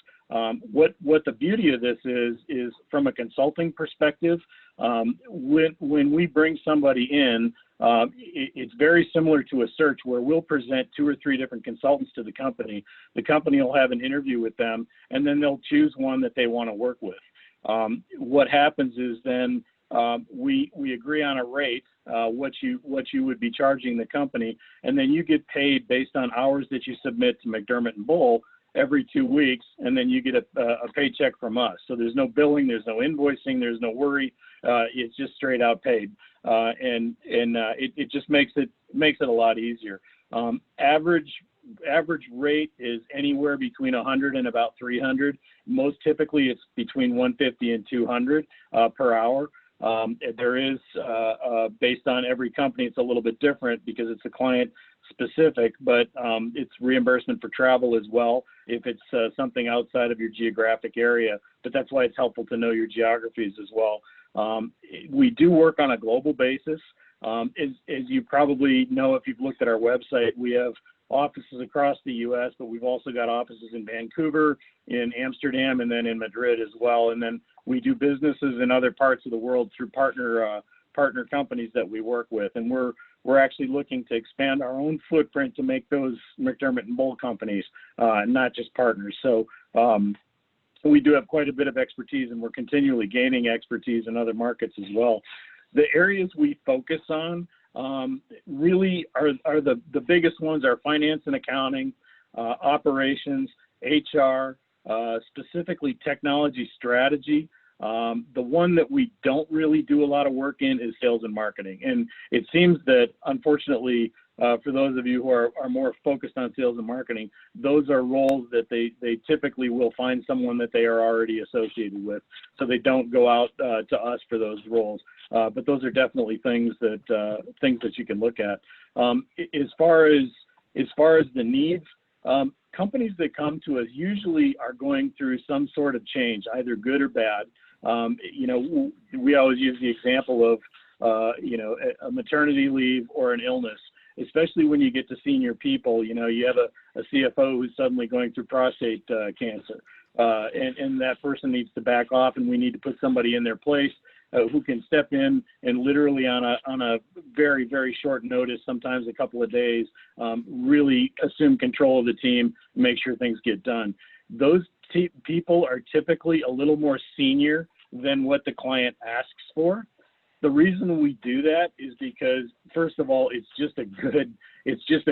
What the beauty of this is from a consulting perspective, when we bring somebody in, it's very similar to a search where we'll present 2 or 3 different consultants to the company. The company will have an interview with them, and then they'll choose one that they want to work with. What happens is then we agree on a rate, what you would be charging the company, and then you get paid based on hours that you submit to McDermott and Bull every 2 weeks, and then you get a paycheck from us. So there's no billing, there's no invoicing, there's no worry. It's just straight out paid, and it just makes it a lot easier. Average rate is anywhere between 100 and about 300. Most typically, it's between 150 and 200 per hour. There is, based on every company, it's a little bit different because it's a client specific, but it's reimbursement for travel as well if it's something outside of your geographic area. But that's why it's helpful to know your geographies as well. We do work on a global basis. As you probably know, if you've looked at our website, we have offices across the U.S., but we've also got offices in Vancouver, in Amsterdam, and then in Madrid as well. And then we do businesses in other parts of the world through partner companies that we work with. And we're actually looking to expand our own footprint to make those McDermott and Bull companies, not just partners. So we do have quite a bit of expertise, and we're continually gaining expertise in other markets as well. The areas we focus on really are the biggest ones are finance and accounting, operations, HR, specifically technology strategy. The one that we don't really do a lot of work in is sales and marketing. And it seems that, unfortunately, for those of you who are more focused on sales and marketing, those are roles that they typically will find someone that they are already associated with. So they don't go out to us for those roles. But those are definitely things that you can look at. As far as the needs, companies that come to us usually are going through some sort of change, either good or bad. We always use the example of, a maternity leave or an illness, especially when you get to senior people. You have a CFO who's suddenly going through prostate cancer, and that person needs to back off, and we need to put somebody in their place who can step in and literally on a very, very short notice, sometimes a couple of days, really assume control of the team, make sure things get done. Those people are typically a little more senior than what the client asks for. The reason we do that is because, first of all, it's just a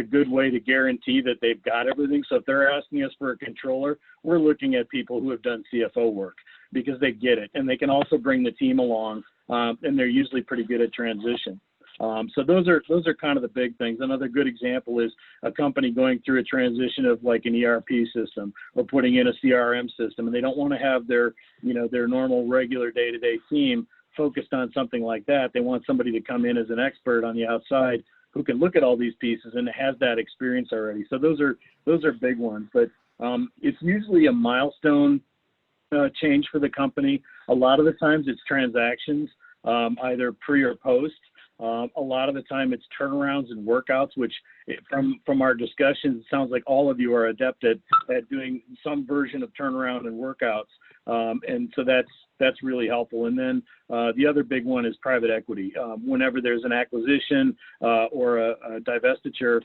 good way to guarantee that they've got everything. So if they're asking us for a controller, we're looking at people who have done CFO work because they get it, and they can also bring the team along, and they're usually pretty good at transition. So those are kind of the big things. Another good example is a company going through a transition of like an ERP system or putting in a CRM system, and they don't want to have their normal regular day-to-day team focused on something like that. They want somebody to come in as an expert on the outside who can look at all these pieces and has that experience already. So those are big ones, but it's usually a milestone change for the company. A lot of the times it's transactions, either pre or post. A lot of the time it's turnarounds and workouts, which from our discussions, it sounds like all of you are adept at doing some version of turnaround and workouts. And so that's really helpful. And then the other big one is private equity. Whenever there's an acquisition or a divestiture,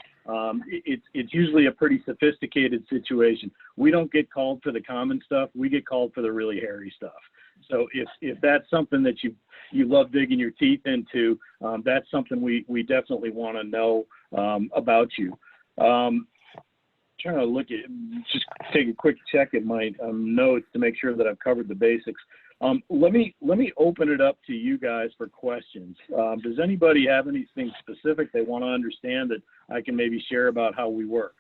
it's usually a pretty sophisticated situation. We don't get called for the common stuff. We get called for the really hairy stuff. So if that's something that you love digging your teeth into, that's something we definitely want to know about you. Trying to look at, just take a quick check at my notes to make sure that I've covered the basics. Let me open it up to you guys for questions. Does anybody have anything specific they want to understand that I can maybe share about how we work?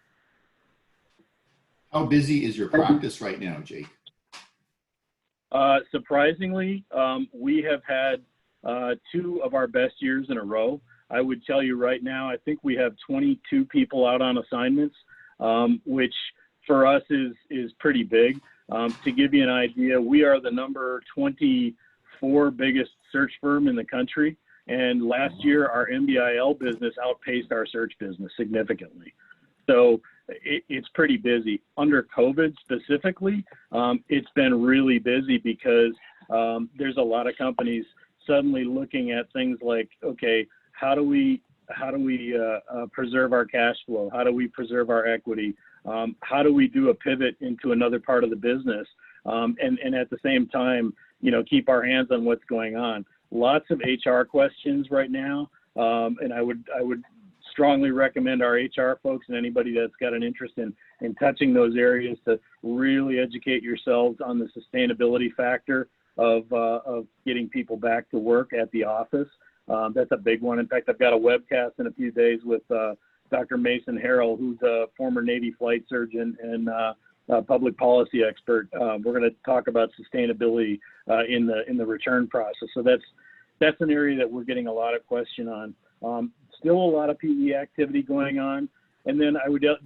How busy is your practice right now, Jake? Surprisingly, we have had 2 of our best years in a row. I would tell you right now, I think we have 22 people out on assignments, which for us is pretty big. To give you an idea, we are the number 24 biggest search firm in the country. And last year, our MBIL business outpaced our search business significantly. So it's pretty busy. Under COVID specifically, it's been really busy because there's a lot of companies suddenly looking at things like, okay, how do we preserve our cash flow? How do we preserve our equity? How do we do a pivot into another part of the business? And at the same time, keep our hands on what's going on. Lots of HR questions right now. And I would strongly recommend our HR folks and anybody that's got an interest in touching those areas to really educate yourselves on the sustainability factor of getting people back to work at the office. That's a big one. In fact, I've got a webcast in a few days with Dr. Mason Harrell, who's a former Navy flight surgeon and public policy expert. We're going to talk about sustainability in the return process. So that's an area that we're getting a lot of question on. Still a lot of PE activity going on. And then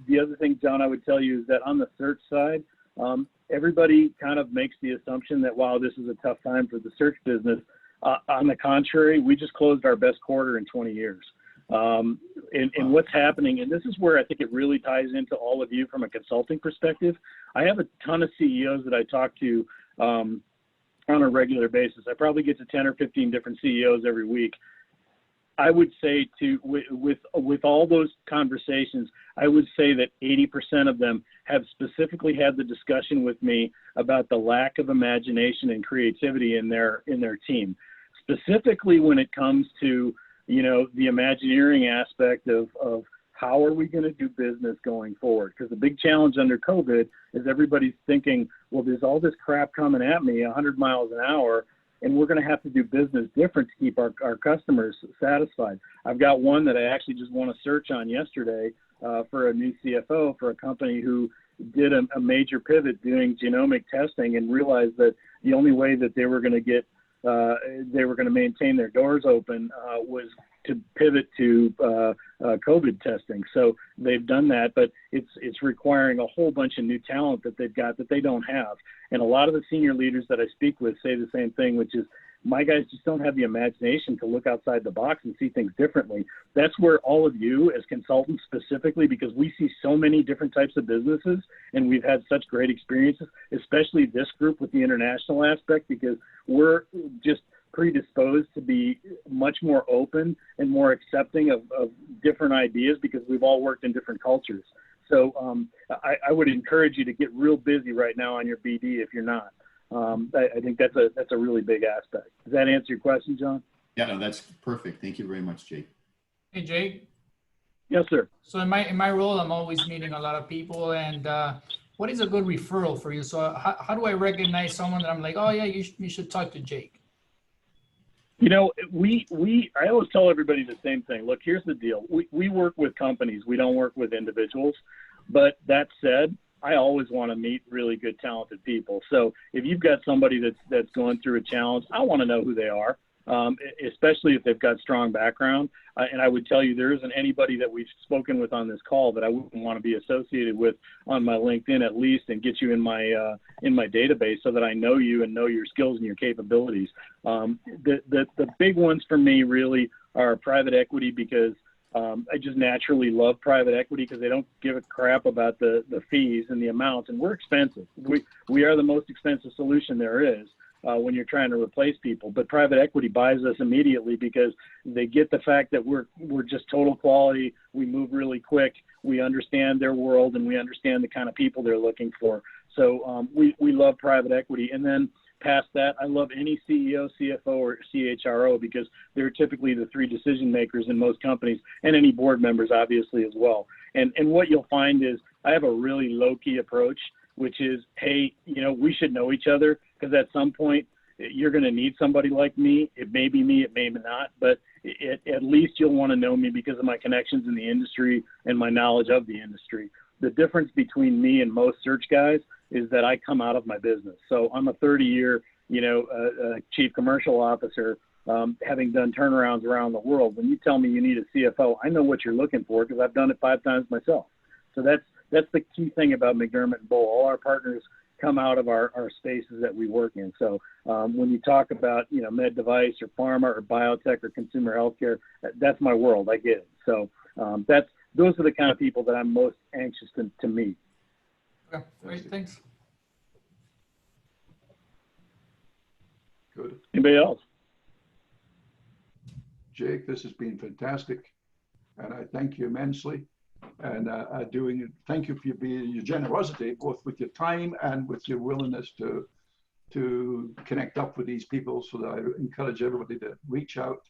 the other thing, John, I would tell you is that on the search side, everybody kind of makes the assumption that, wow, this is a tough time for the search business. On the contrary, we just closed our best quarter in 20 years. And what's happening, and this is where I think it really ties into all of you from a consulting perspective. I have a ton of CEOs that I talk to on a regular basis. I probably get to 10 or 15 different CEOs every week. I would say with all those conversations, I would say that 80% of them have specifically had the discussion with me about the lack of imagination and creativity in their team. Specifically when it comes to, the Imagineering aspect of how are we going to do business going forward? Because the big challenge under COVID is everybody's thinking, well, there's all this crap coming at me 100 miles an hour, and we're going to have to do business different to keep our customers satisfied. I've got one that I actually just won a search on yesterday for a new CFO for a company who did a major pivot doing genomic testing and realized that the only way that they were going to maintain their doors open was to pivot to COVID testing. So they've done that, but it's requiring a whole bunch of new talent that they've got that they don't have. And a lot of the senior leaders that I speak with say the same thing, which is, my guys just don't have the imagination to look outside the box and see things differently. That's where all of you as consultants specifically, because we see so many different types of businesses and we've had such great experiences, especially this group with the international aspect, because we're just predisposed to be much more open and more accepting of different ideas because we've all worked in different cultures. So I would encourage you to get real busy right now on your BD if you're not. I think that's a really big aspect. Does that answer your question, John? Yeah, no, that's perfect. Thank you very much, Jake. Hey, Jake. Yes, sir. So in my role, I'm always meeting a lot of people, and what is a good referral for you? So how do I recognize someone that I'm like, oh yeah, you should talk to Jake? I always tell everybody the same thing. Look, here's the deal. We work with companies. We don't work with individuals. But that said, I always want to meet really good, talented people. So if you've got somebody that's going through a challenge, I want to know who they are. especially if they've got strong background. And I would tell you, there isn't anybody that we've spoken with on this call that I wouldn't want to be associated with on my LinkedIn at least, and get you in my database so that I know you and know your skills and your capabilities. The big ones for me really are private equity, because I just naturally love private equity because they don't give a crap about the fees and the amounts, and we're expensive. We are the most expensive solution there is when you're trying to replace people. But private equity buys us immediately because they get the fact that we're just total quality. We move really quick. We understand their world, and we understand the kind of people they're looking for. So we love private equity. And then past that, I love any CEO, CFO, or CHRO, because they're typically the three decision makers in most companies, and any board members, obviously, as well. And what you'll find is I have a really low-key approach, which is, hey, we should know each other, because at some point you're going to need somebody like me. It may be me, it may not, but at least you'll want to know me because of my connections in the industry and my knowledge of the industry. The difference between me and most search guys is that I come out of my business. So I'm a 30-year, chief commercial officer, having done turnarounds around the world. When you tell me you need a CFO, I know what you're looking for because I've done it 5 times myself. So that's the key thing about McDermott and Bowl. All our partners come out of our spaces that we work in. So when you talk about, med device or pharma or biotech or consumer healthcare, that's my world. I get it. So those are the kind of people that I'm most anxious to meet. Okay, great, thanks. Good. Anybody else? Jake, this has been fantastic, and I thank you immensely. And thank you for your generosity, both with your time and with your willingness to connect up with these people. So that I encourage everybody to reach out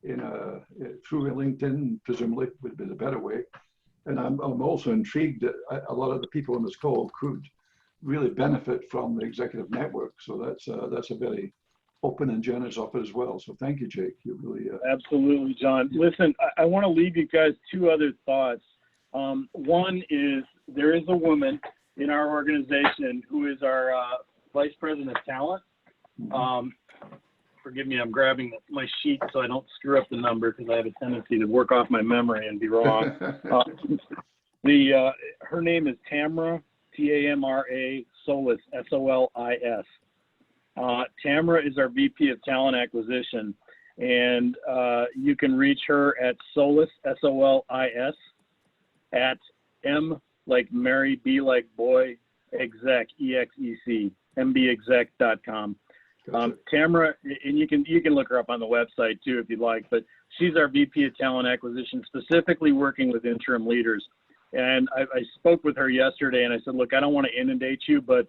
through LinkedIn, presumably would be the better way. And I'm also intrigued that a lot of the people on this call could really benefit from the executive network. So that's a very open and generous offer as well. So thank you, Jake. You really absolutely, John. Listen, I want to leave you guys 2 other thoughts. One is there is a woman in our organization who is our vice president of talent. Forgive me, I'm grabbing my sheet so I don't screw up the number, because I have a tendency to work off my memory and be wrong. Her name is Tamra, Tamra Solis, Solis. Tamra is our VP of Talent Acquisition, and you can reach her at Solis, Solis, at M like Mary, B like boy, exec, EXEC, mbexec.com. Tamra, and you can look her up on the website too if you'd like, but she's our VP of Talent Acquisition, specifically working with interim leaders. And I spoke with her yesterday, and I said, look, I don't want to inundate you, but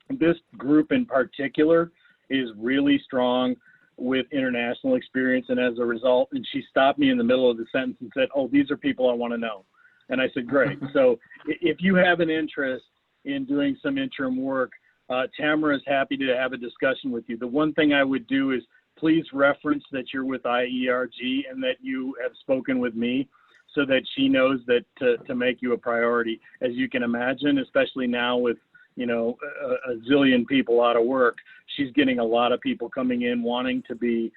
this group in particular is really strong with international experience. And as a result, and she stopped me in the middle of the sentence and said, oh, these are people I want to know. And I said, great. So if you have an interest in doing some interim work, Tamara is happy to have a discussion with you. The one thing I would do is please reference that you're with IERG and that you have spoken with me, so that she knows that to make you a priority. As you can imagine, especially now with a zillion people out of work, she's getting a lot of people coming in wanting to be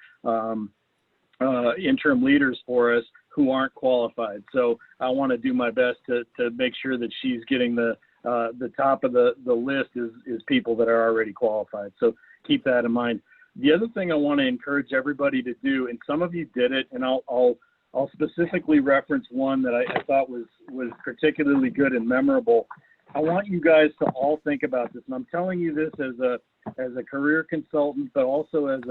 interim leaders for us who aren't qualified. So I want to do my best to make sure that she's getting the top of the list is people that are already qualified. So keep that in mind. The other thing I want to encourage everybody to do, and some of you did it, and I'll specifically reference one that I thought was particularly good and memorable. I want you guys to all think about this, and I'm telling you this as a career consultant, but also as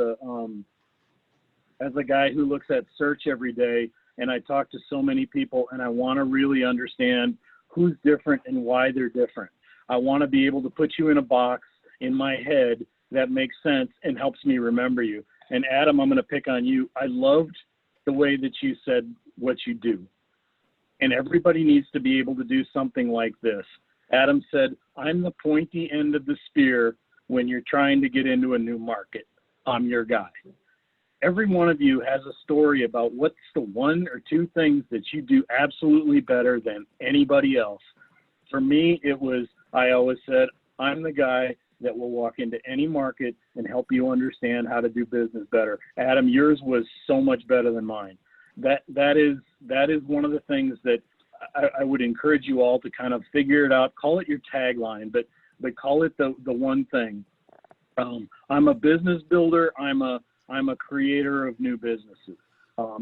a guy who looks at search every day, and I talk to so many people, and I want to really understand who's different and why they're different. I want to be able to put you in a box in my head that makes sense and helps me remember you. And Adam, I'm going to pick on you. I loved the way that you said what you do. And everybody needs to be able to do something like this. Adam said, I'm the pointy end of the spear when you're trying to get into a new market. I'm your guy. Every one of you has a story about what's the 1 or 2 things that you do absolutely better than anybody else. For me, it was, I always said, I'm the guy that will walk into any market and help you understand how to do business better. Adam, yours was so much better than mine. That is one of the things that I would encourage you all to kind of figure it out. Call it your tagline, but call it the one thing. I'm a business builder. I'm a creator of new businesses.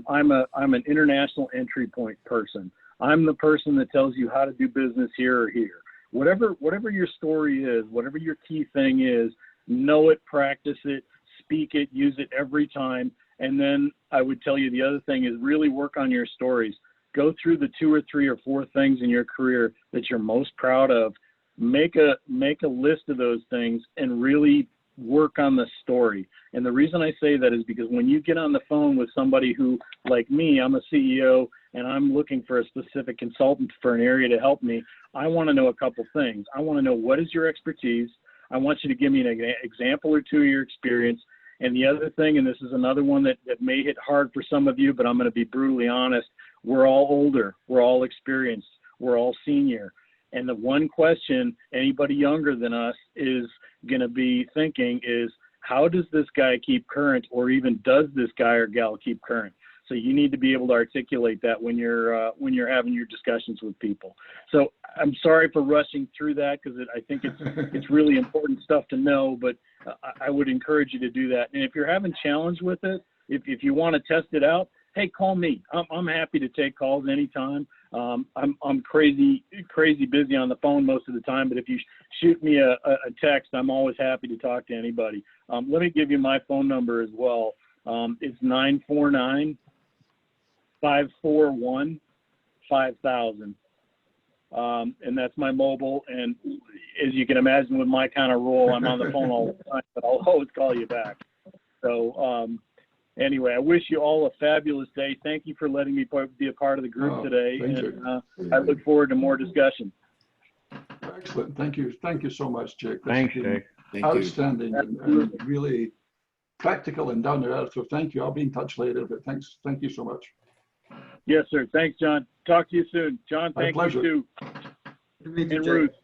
I'm an international entry point person. I'm the person that tells you how to do business here or here. Whatever your story is, whatever your key thing is, know it, practice it, speak it, use it every time. And then I would tell you the other thing is really work on your stories. Go through the 2 or 3 or 4 things in your career that you're most proud of. Make a list of those things and really work on the story. And the reason I say that is because when you get on the phone with somebody who, like me, I'm a CEO and I'm looking for a specific consultant for an area to help me, I want to know a couple things. I want to know, what is your expertise? I want you to give me an example or 2 of your experience. And the other thing, and this is another one that may hit hard for some of you, but I'm going to be brutally honest, we're all older, we're all experienced, we're all senior. And the one question anybody younger than us is going to be thinking is, how does this guy keep current, or even does this guy or gal keep current? So you need to be able to articulate that when you're having your discussions with people. So I'm sorry for rushing through that, because I think it's really important stuff to know, but I would encourage you to do that. And if you're having challenge with it, if you want to test it out, hey, call me. I'm happy to take calls anytime. I'm crazy busy on the phone most of the time, but if you shoot me a text, I'm always happy to talk to anybody. Let me give you my phone number as well. It's 949-541-5000. And that's my mobile. And as you can imagine, with my kind of role, I'm on the phone all the time, but I'll always call you back. So anyway, I wish you all a fabulous day. Thank you for letting me be a part of the group today. And I look forward to more discussion. Excellent. Thank you. Thank you so much, Jake. Thanks, Jake. Outstanding and really practical and down to earth. So thank you. I'll be in touch later, but thanks. Thank you so much. Yes, sir. Thanks, John. Talk to you soon. John, thank you too. And Ruth.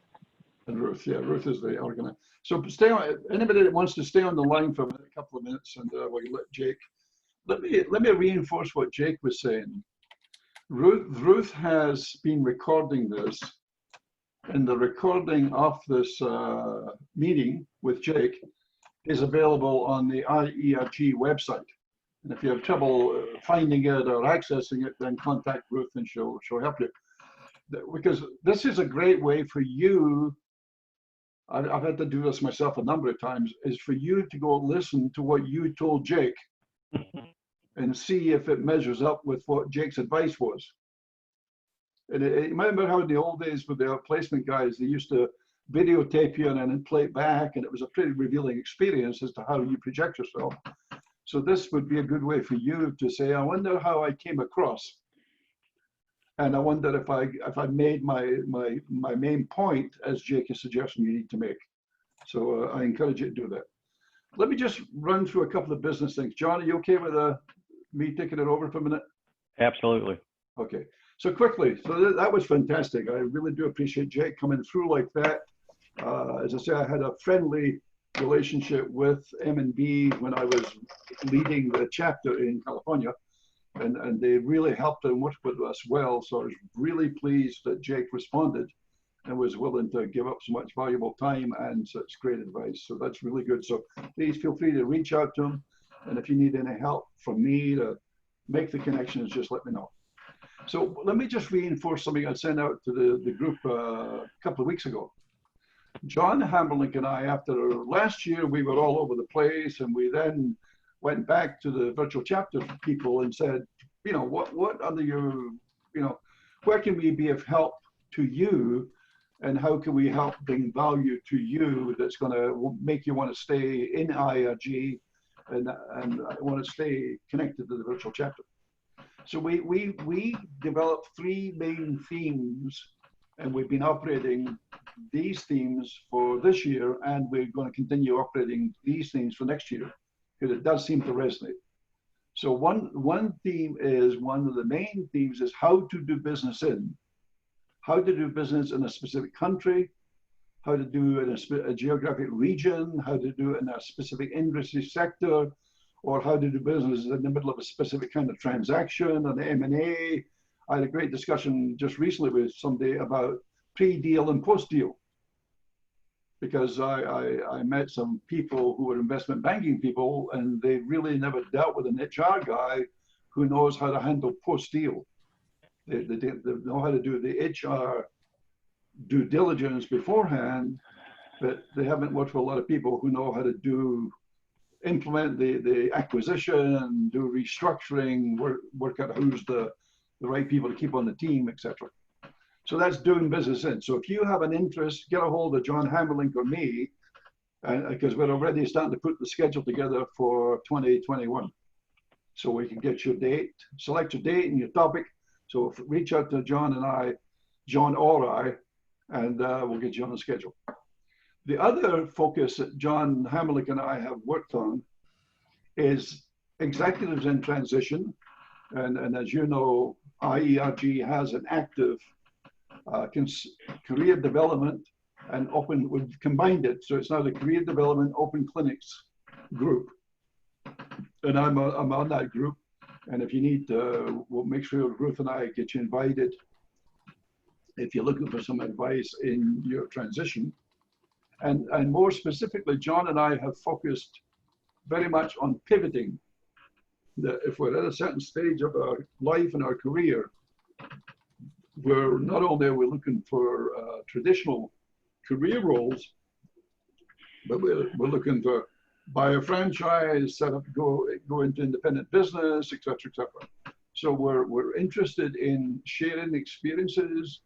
And Ruth, yeah, Ruth is the organizer. So stay on. Anybody that wants to stay on the line for a couple of minutes, and we'll let Jake. Let me reinforce what Jake was saying. Ruth has been recording this, and the recording of this meeting with Jake is available on the IERG website. And if you have trouble finding it or accessing it, then contact Ruth and she'll help you. Because this is a great way for you, I've had to do this myself a number of times, is for you to go listen to what you told Jake and see if it measures up with what Jake's advice was. And you remember how in the old days with the outplacement guys, they used to videotape you and then play it back, and it was a pretty revealing experience as to how you project yourself. So this would be a good way for you to say, I wonder how I came across. And I wonder if I made my main point, as Jake is suggesting you need to make. So I encourage you to do that. Let me just run through a couple of business things. John, are you okay with me taking it over for a minute? Absolutely. Okay. So quickly, so that was fantastic. I really do appreciate Jake coming through like that. As I say, I had a friendly relationship with M&B when I was leading the chapter in California, and they really helped and worked with us well. So I was really pleased that Jake responded and was willing to give up so much valuable time and such great advice. So that's really good. So please feel free to reach out to him. And if you need any help from me to make the connections, just let me know. So let me just reinforce something I sent out to the group a couple of weeks ago. John Hammerlink and I, after last year, we were all over the place, and we then went back to the virtual chapter people and said, you know, what are your, you know, where can we be of help to you, and how can we help bring value to you that's going to make you want to stay in IERG and want to stay connected to the virtual chapter. So we developed 3 main themes, and we've been operating these themes for this year, and we're going to continue operating these themes for next year, because it does seem to resonate. So one theme is, one of the main themes is how to do business in a specific country, how to do it in a geographic region, how to do it in a specific industry sector, or how to do business in the middle of a specific kind of transaction, an M&A. I had a great discussion just recently with somebody about pre-deal and post-deal, because I met some people who were investment banking people, and they really never dealt with an HR guy who knows how to handle post-deal. They know how to do the HR due diligence beforehand, but they haven't worked with a lot of people who know how to implement the acquisition, do restructuring, work out who's the right people to keep on the team, etc. So that's doing business in. So if you have an interest, get a hold of John Hammerlink or me, because we're already starting to put the schedule together for 2021. So we can get your date, select your date and your topic. So reach out to John and I, John or I, and we'll get you on the schedule. The other focus that John Hammerlink and I have worked on is executives in transition. And as you know, IERG has an active career development and open, we've combined it. So it's now the career development open clinics group. And I'm on that group. And if you need, we'll make sure Ruth and I get you invited if you're looking for some advice in your transition. And more specifically, John and I have focused very much on pivoting. That if we're at a certain stage of our life and our career, we're not only are we looking for traditional career roles, but we're looking to buy a franchise, set up, go into independent business, etc., etc. So we're interested in sharing experiences,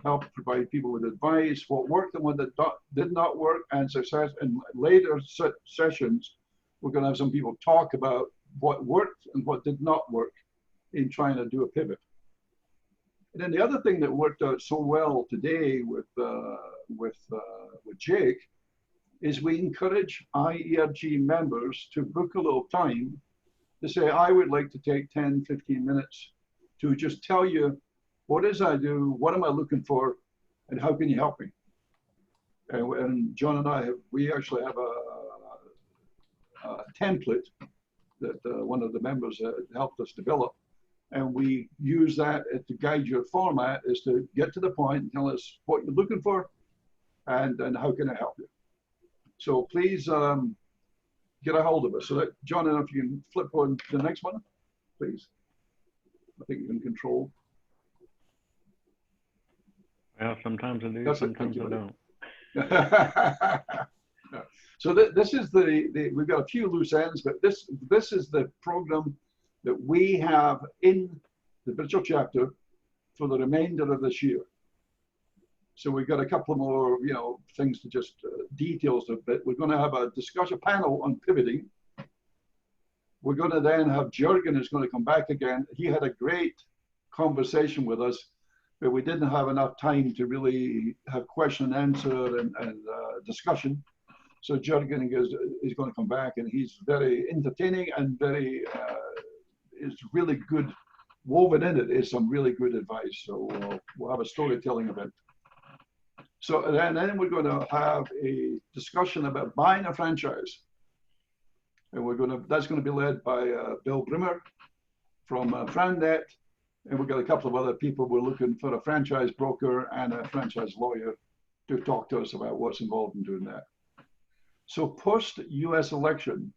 help provide people with advice, what worked and what did not work, and success. And later sessions, we're going to have some people talk about what worked and what did not work in trying to do a pivot. And then the other thing that worked out so well today with Jake is we encourage IERG members to book a little time to say, I would like to take 10, 15 minutes to just tell you what is I do, what am I looking for, and how can you help me? And John and I, we actually have a template that one of the members helped us develop. And we use that to guide your format, is to get to the point and tell us what you're looking for and how can I help you. So please get a hold of us. So that, John, I don't know if you can flip on to the next one, please. I think you can control. Well, sometimes I do, sometimes I don't. So this is we've got a few loose ends, but this is the program that we have in the virtual chapter for the remainder of this year. So we've got a couple more, things to just details of it. We're going to have a discussion panel on pivoting. We're going to then have Jürgen is going to come back again. He had a great conversation with us, but we didn't have enough time to really have question and answer and discussion. So Jürgen is going to come back, and he's very entertaining and very is really good. Woven in it is some really good advice. So we'll have a storytelling event. So then we're going to have a discussion about buying a franchise, and that's going to be led by Bill Brimmer from Frannet, and we've got a couple of other people. We're looking for a franchise broker and a franchise lawyer to talk to us about what's involved in doing that. So post-US election,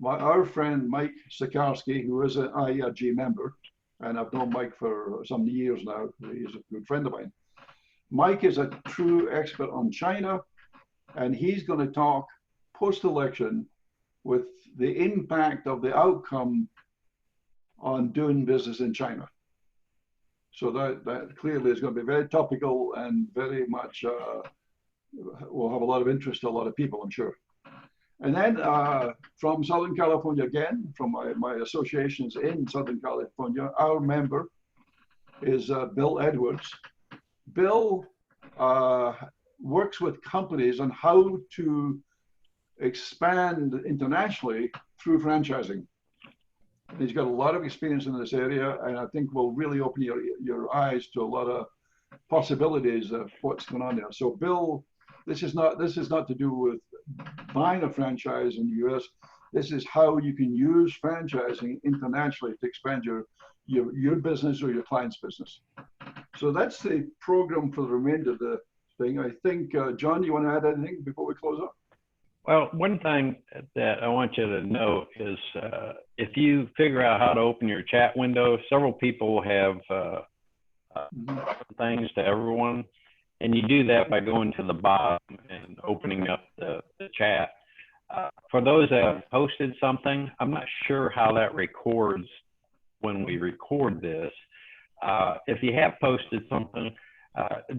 our friend Mike Sikarsky, who is an IERG member, and I've known Mike for some years now, he's a good friend of mine. Mike is a true expert on China, and he's going to talk post-election with the impact of the outcome on doing business in China. So that clearly is going to be very topical and very much will have a lot of interest to a lot of people, I'm sure. And then from Southern California again, from my associations in Southern California, our member is Bill Edwards. Bill works with companies on how to expand internationally through franchising. And he's got a lot of experience in this area, and I think will really open your eyes to a lot of possibilities of what's going on there. So Bill This is not to do with buying a franchise in the US. This is how you can use franchising internationally to expand your business or your client's business. So that's the program for the remainder of the thing. I think, John, you want to add anything before we close up? Well, one thing that I want you to know is if you figure out how to open your chat window, several people have things to everyone, and you do that by going to the bottom and opening up the chat. For those that have posted something, I'm not sure how that records when we record this. If you have posted something,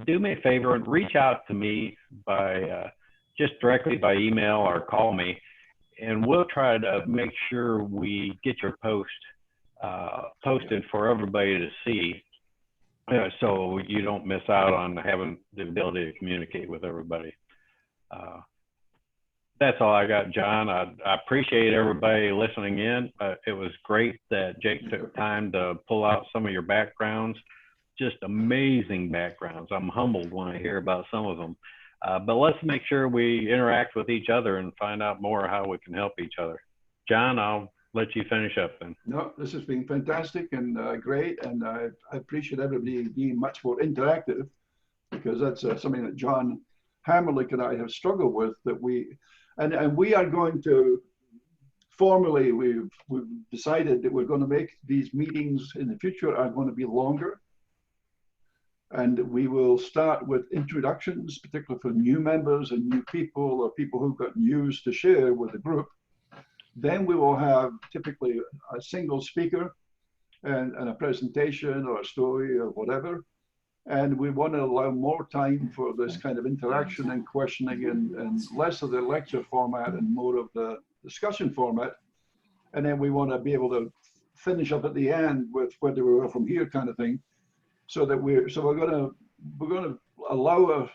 do me a favor and reach out to me by just directly by email or call me, and we'll try to make sure we get your post posted for everybody to see, so you don't miss out on having the ability to communicate with everybody. That's all I got, John. I appreciate everybody listening in. It was great that Jake took time to pull out some of your backgrounds, just amazing backgrounds. I'm humbled when I hear about some of them. But let's make sure we interact with each other and find out more how we can help each other. John, I'll let you finish up then. No, this has been fantastic and great, and I appreciate everybody being much more interactive, because that's something that John Hammerlick and I have struggled with. That we are going to formally, we've decided that we're going to make these meetings in the future are going to be longer. And we will start with introductions, particularly for new members and new people or people who've got news to share with the group. Then we will have typically a single speaker and a presentation or a story or whatever. And we want to allow more time for this kind of interaction and questioning and less of the lecture format and more of the discussion format. And then we want to be able to finish up at the end with where do we go from here kind of thing. So that we're going to allow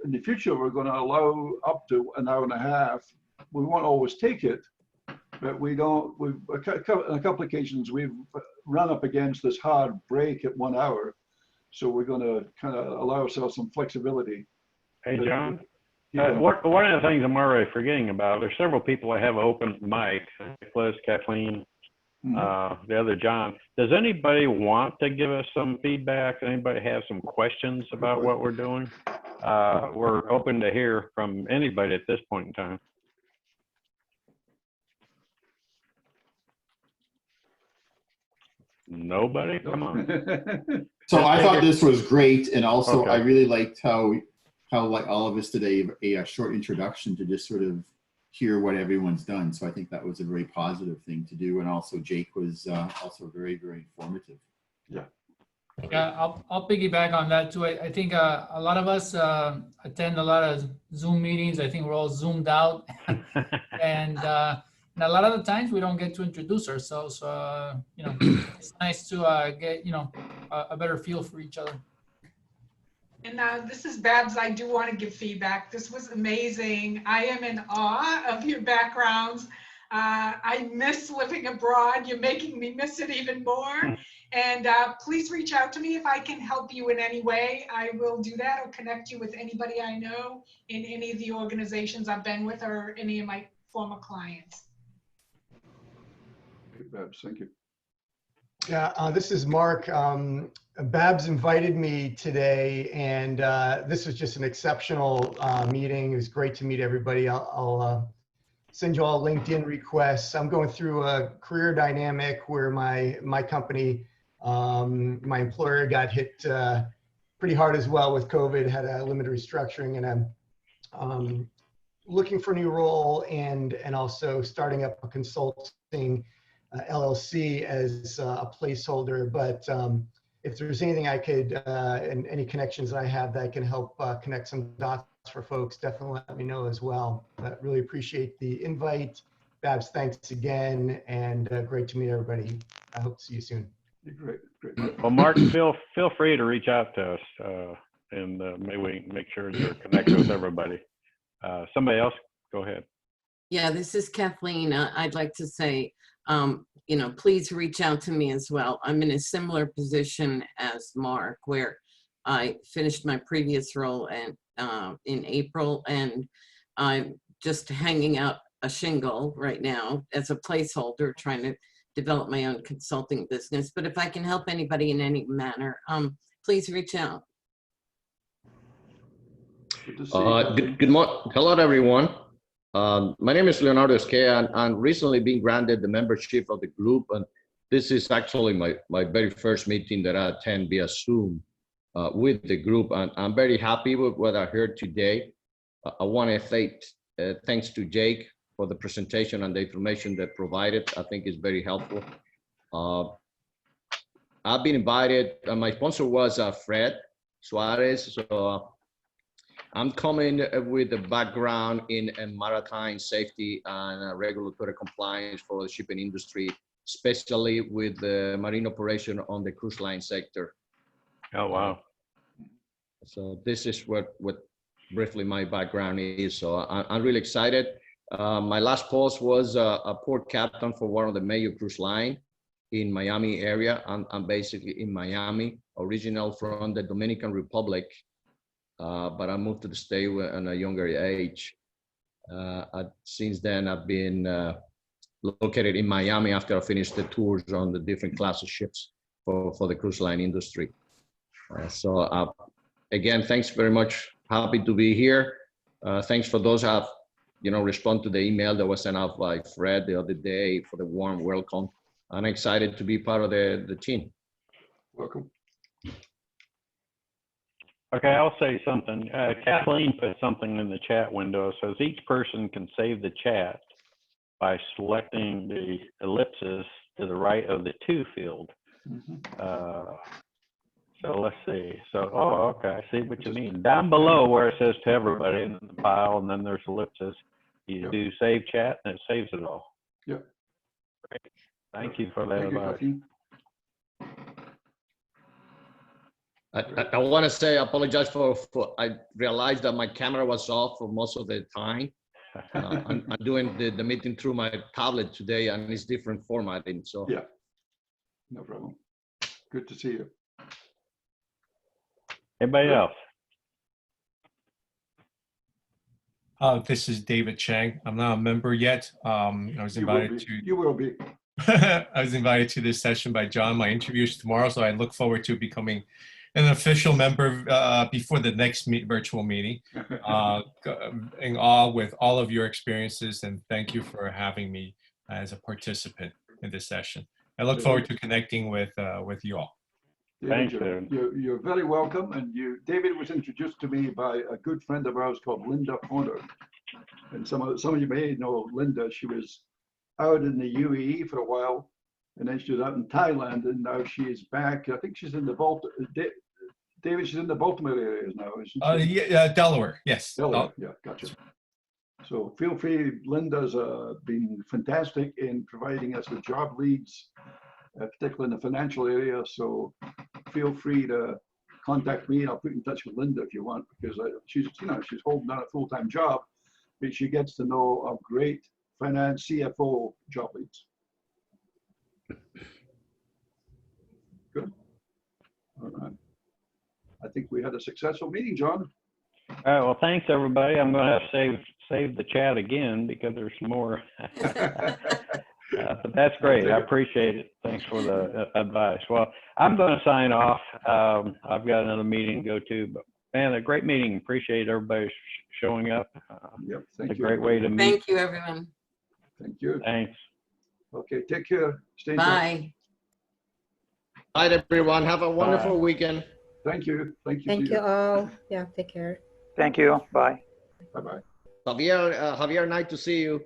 in the future, we're going to allow up to an hour and a half. We won't always take it, but we don't. On a couple of occasions we've run up against this hard break at 1 hour, so we're going to kind of allow ourselves some flexibility. Hey, John. Yeah. One of the things I'm already forgetting about, there's several people that have open mic, Nicholas, Kathleen, the other John. Does anybody want to give us some feedback? Anybody have some questions about what we're doing? We're open to hear from anybody at this point in time. Nobody? Come on. So I thought this was great, and also Okay. I really liked how like all of us today, a short introduction to just sort of hear what everyone's done. So I think that was a very positive thing to do, and also Jake was also very, very informative. Yeah. Yeah, I'll piggyback on that too. I think a lot of us attend a lot of Zoom meetings. I think we're all zoomed out, and a lot of the times we don't get to introduce ourselves. It's nice to get a better feel for each other. And this is Babs. I do want to give feedback. This was amazing. I am in awe of your backgrounds. I miss living abroad. You're making me miss it even more. And please reach out to me if I can help you in any way. I will do that or connect you with anybody I know in any of the organizations I've been with or any of my former clients. Babs, thank you. Yeah, this is Mark. Babs invited me today, and this was just an exceptional meeting. It was great to meet everybody. I'll send you all LinkedIn requests. I'm going through a career dynamic where my company, my employer got hit pretty hard as well with COVID, had a limited restructuring, and I'm looking for a new role and also starting up a consulting LLC as a placeholder. But if there's anything I could, and any connections that I have that can help connect some dots for folks, definitely let me know as well. But really appreciate the invite. Babs, thanks again, and great to meet everybody. I hope to see you soon. Great. Well, Mark, feel free to reach out to us, and maybe we can make sure you're connected with everybody. Somebody else, go ahead. Yeah, this is Kathleen. I'd like to say, please reach out to me as well. I'm in a similar position as Mark, where I finished my previous role in April, and I'm just hanging out a shingle right now as a placeholder, trying to develop my own consulting business. But if I can help anybody in any manner, please reach out. Good morning. Hello, everyone. My name is Leonardo Esquea, and I'm recently being granted the membership of the group. And this is actually my very first meeting that I attend via Zoom with the group. And I'm very happy with what I heard today. I want to say thanks to Jake for the presentation and the information that provided. I think is very helpful. I've been invited, my sponsor was Fred Suarez. So I'm coming with a background in maritime safety and regulatory compliance for the shipping industry, especially with the marine operation on the cruise line sector. Oh, wow. So this is what briefly my background is. So I'm really excited. My last post was a port captain for one of the major cruise line in Miami area. I'm basically in Miami, original from the Dominican Republic. But I moved to the state at a younger age. Since then, I've been located in Miami after I finished the tours on the different class of ships for the cruise line industry. So again, thanks very much. Happy to be here. Thanks for those who have, respond to the email that was sent out by Fred the other day for the warm welcome. I'm excited to be part of the team. Welcome. Okay, I'll say something. Kathleen put something in the chat window. It says each person can save the chat by selecting the ellipses to the right of the to field. So let's see. So, okay, I see what you mean. Down below where it says to everybody in the pile, and then there's ellipses, you do save chat and it saves it all. Yep. Great. Thank you for that advice. I want to say, I apologize for I realized that my camera was off for most of the time. I'm doing the meeting through my tablet today, and it's different formatting. So yeah, no problem. Good to see you. Anybody else? This is David Chang. I'm not a member yet. I was invited to. You will be. I was invited to this session by John. My interview is tomorrow, so I look forward to becoming an official member before the next virtual meeting. In awe with all of your experiences, and thank you for having me as a participant in this session. I look forward to connecting with you all. David, you're very welcome. And David was introduced to me by a good friend of ours called Linda Horner. And some of you may know Linda. She was out in the UAE for a while, and then she was out in Thailand, and now she is back. I think she's in the David, she's in the Baltimore area now, isn't she? Yeah, Delaware, yes. Delaware, yeah, gotcha. So feel free. Linda's been fantastic in providing us with job leads, particularly in the financial area. So feel free to contact me, and I'll put you in touch with Linda if you want, because she's holding down a full-time job, but she gets to know a great finance CFO job leads. Good. All right. I think we had a successful meeting, John. All right, well, thanks, everybody. I'm going to have to save the chat again because there's more. But that's great. I appreciate it. Thanks for the advice. Well, I'm going to sign off. I've got another meeting to go to, but man, a great meeting. Appreciate everybody showing up. Yep, thank you. A great way to meet. Thank you, everyone. Thank you. Thanks. Okay, take care. Stay in touch. Bye. Bye, everyone. Have a wonderful weekend. Thank you. Thank you. Thank you all. Yeah, take care. Thank you. Bye. Bye-bye. Javier, nice to see you.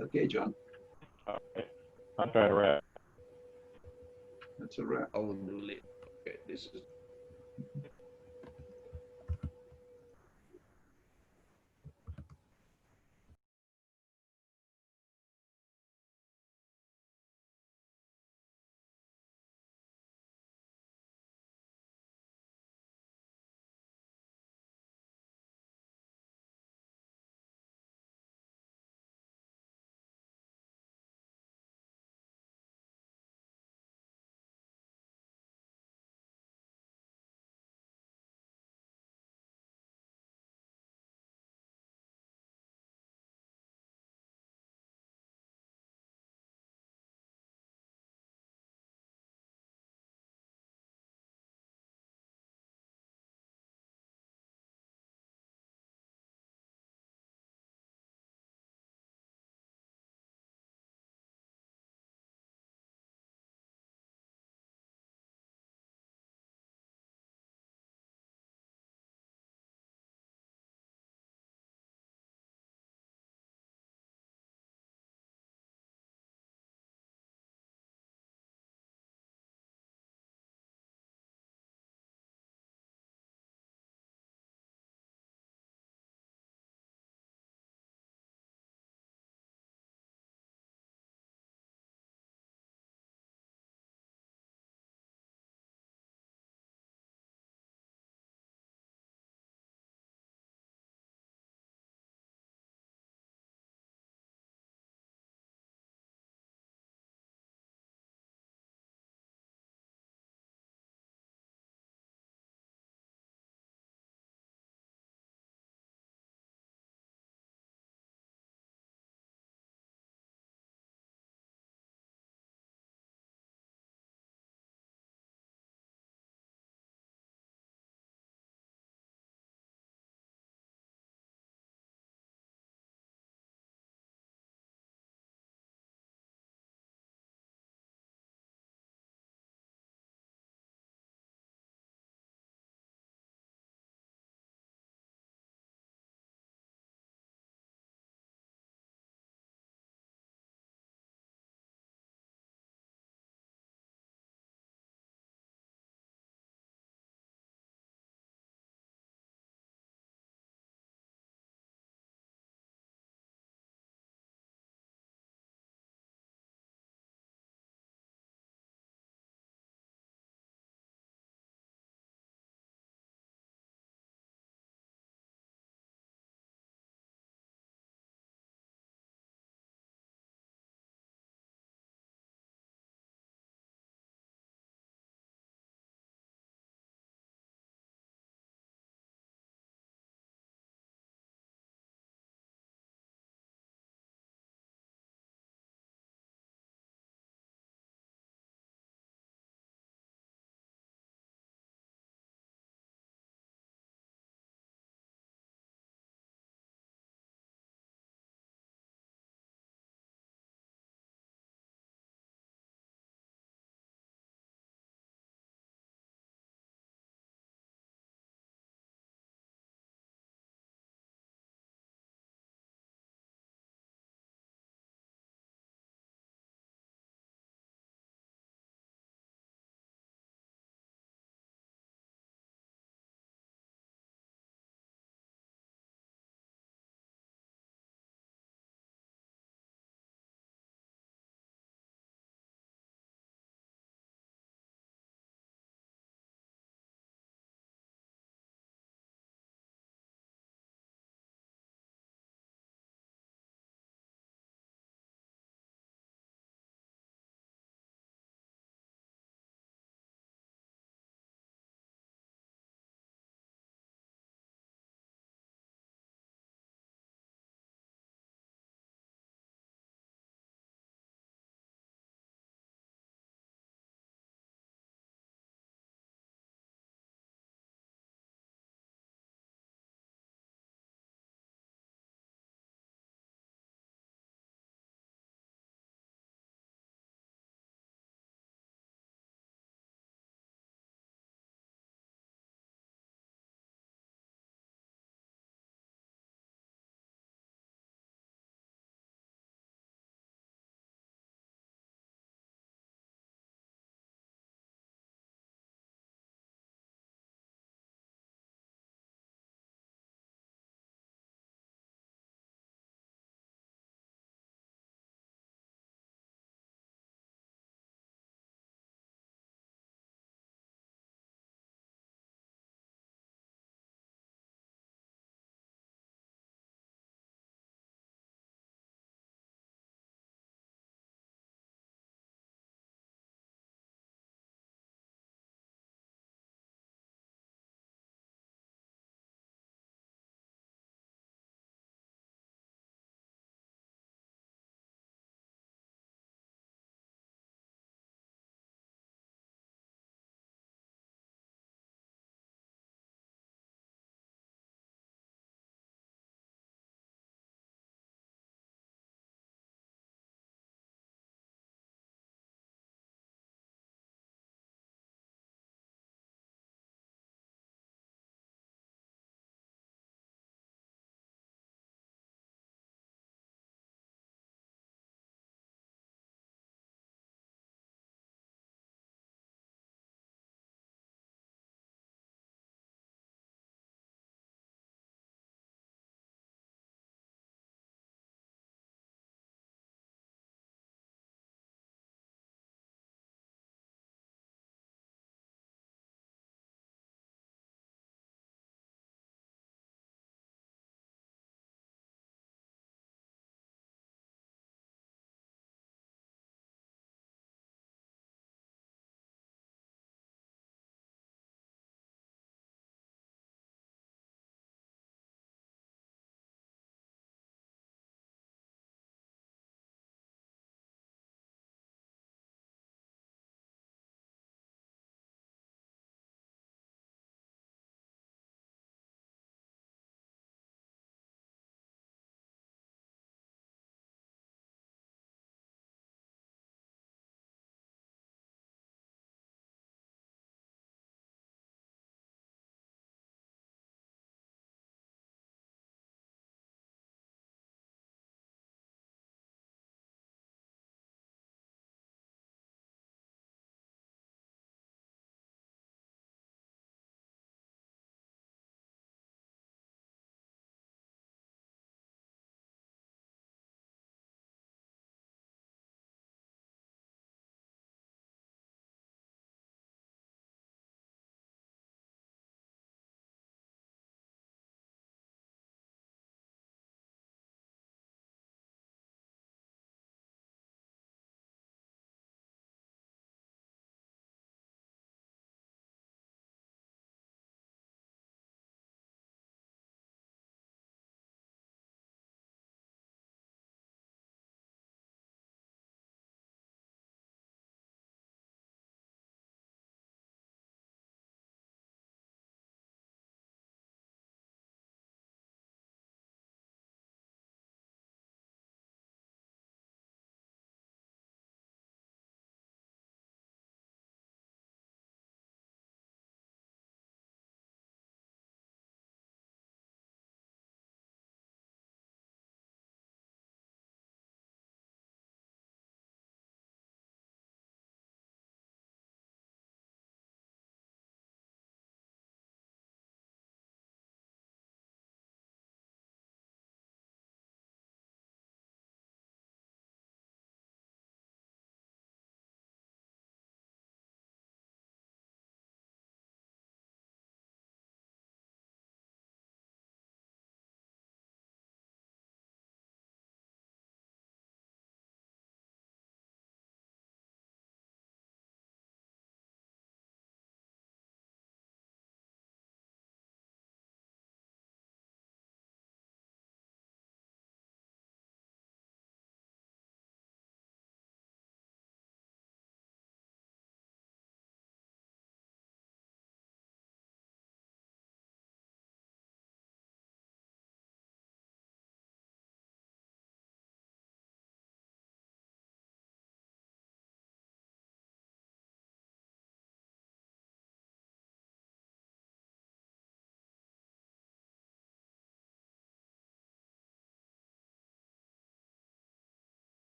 Okay, John. Okay. I'll try to wrap. That's a wrap. I will delete. Okay, this is.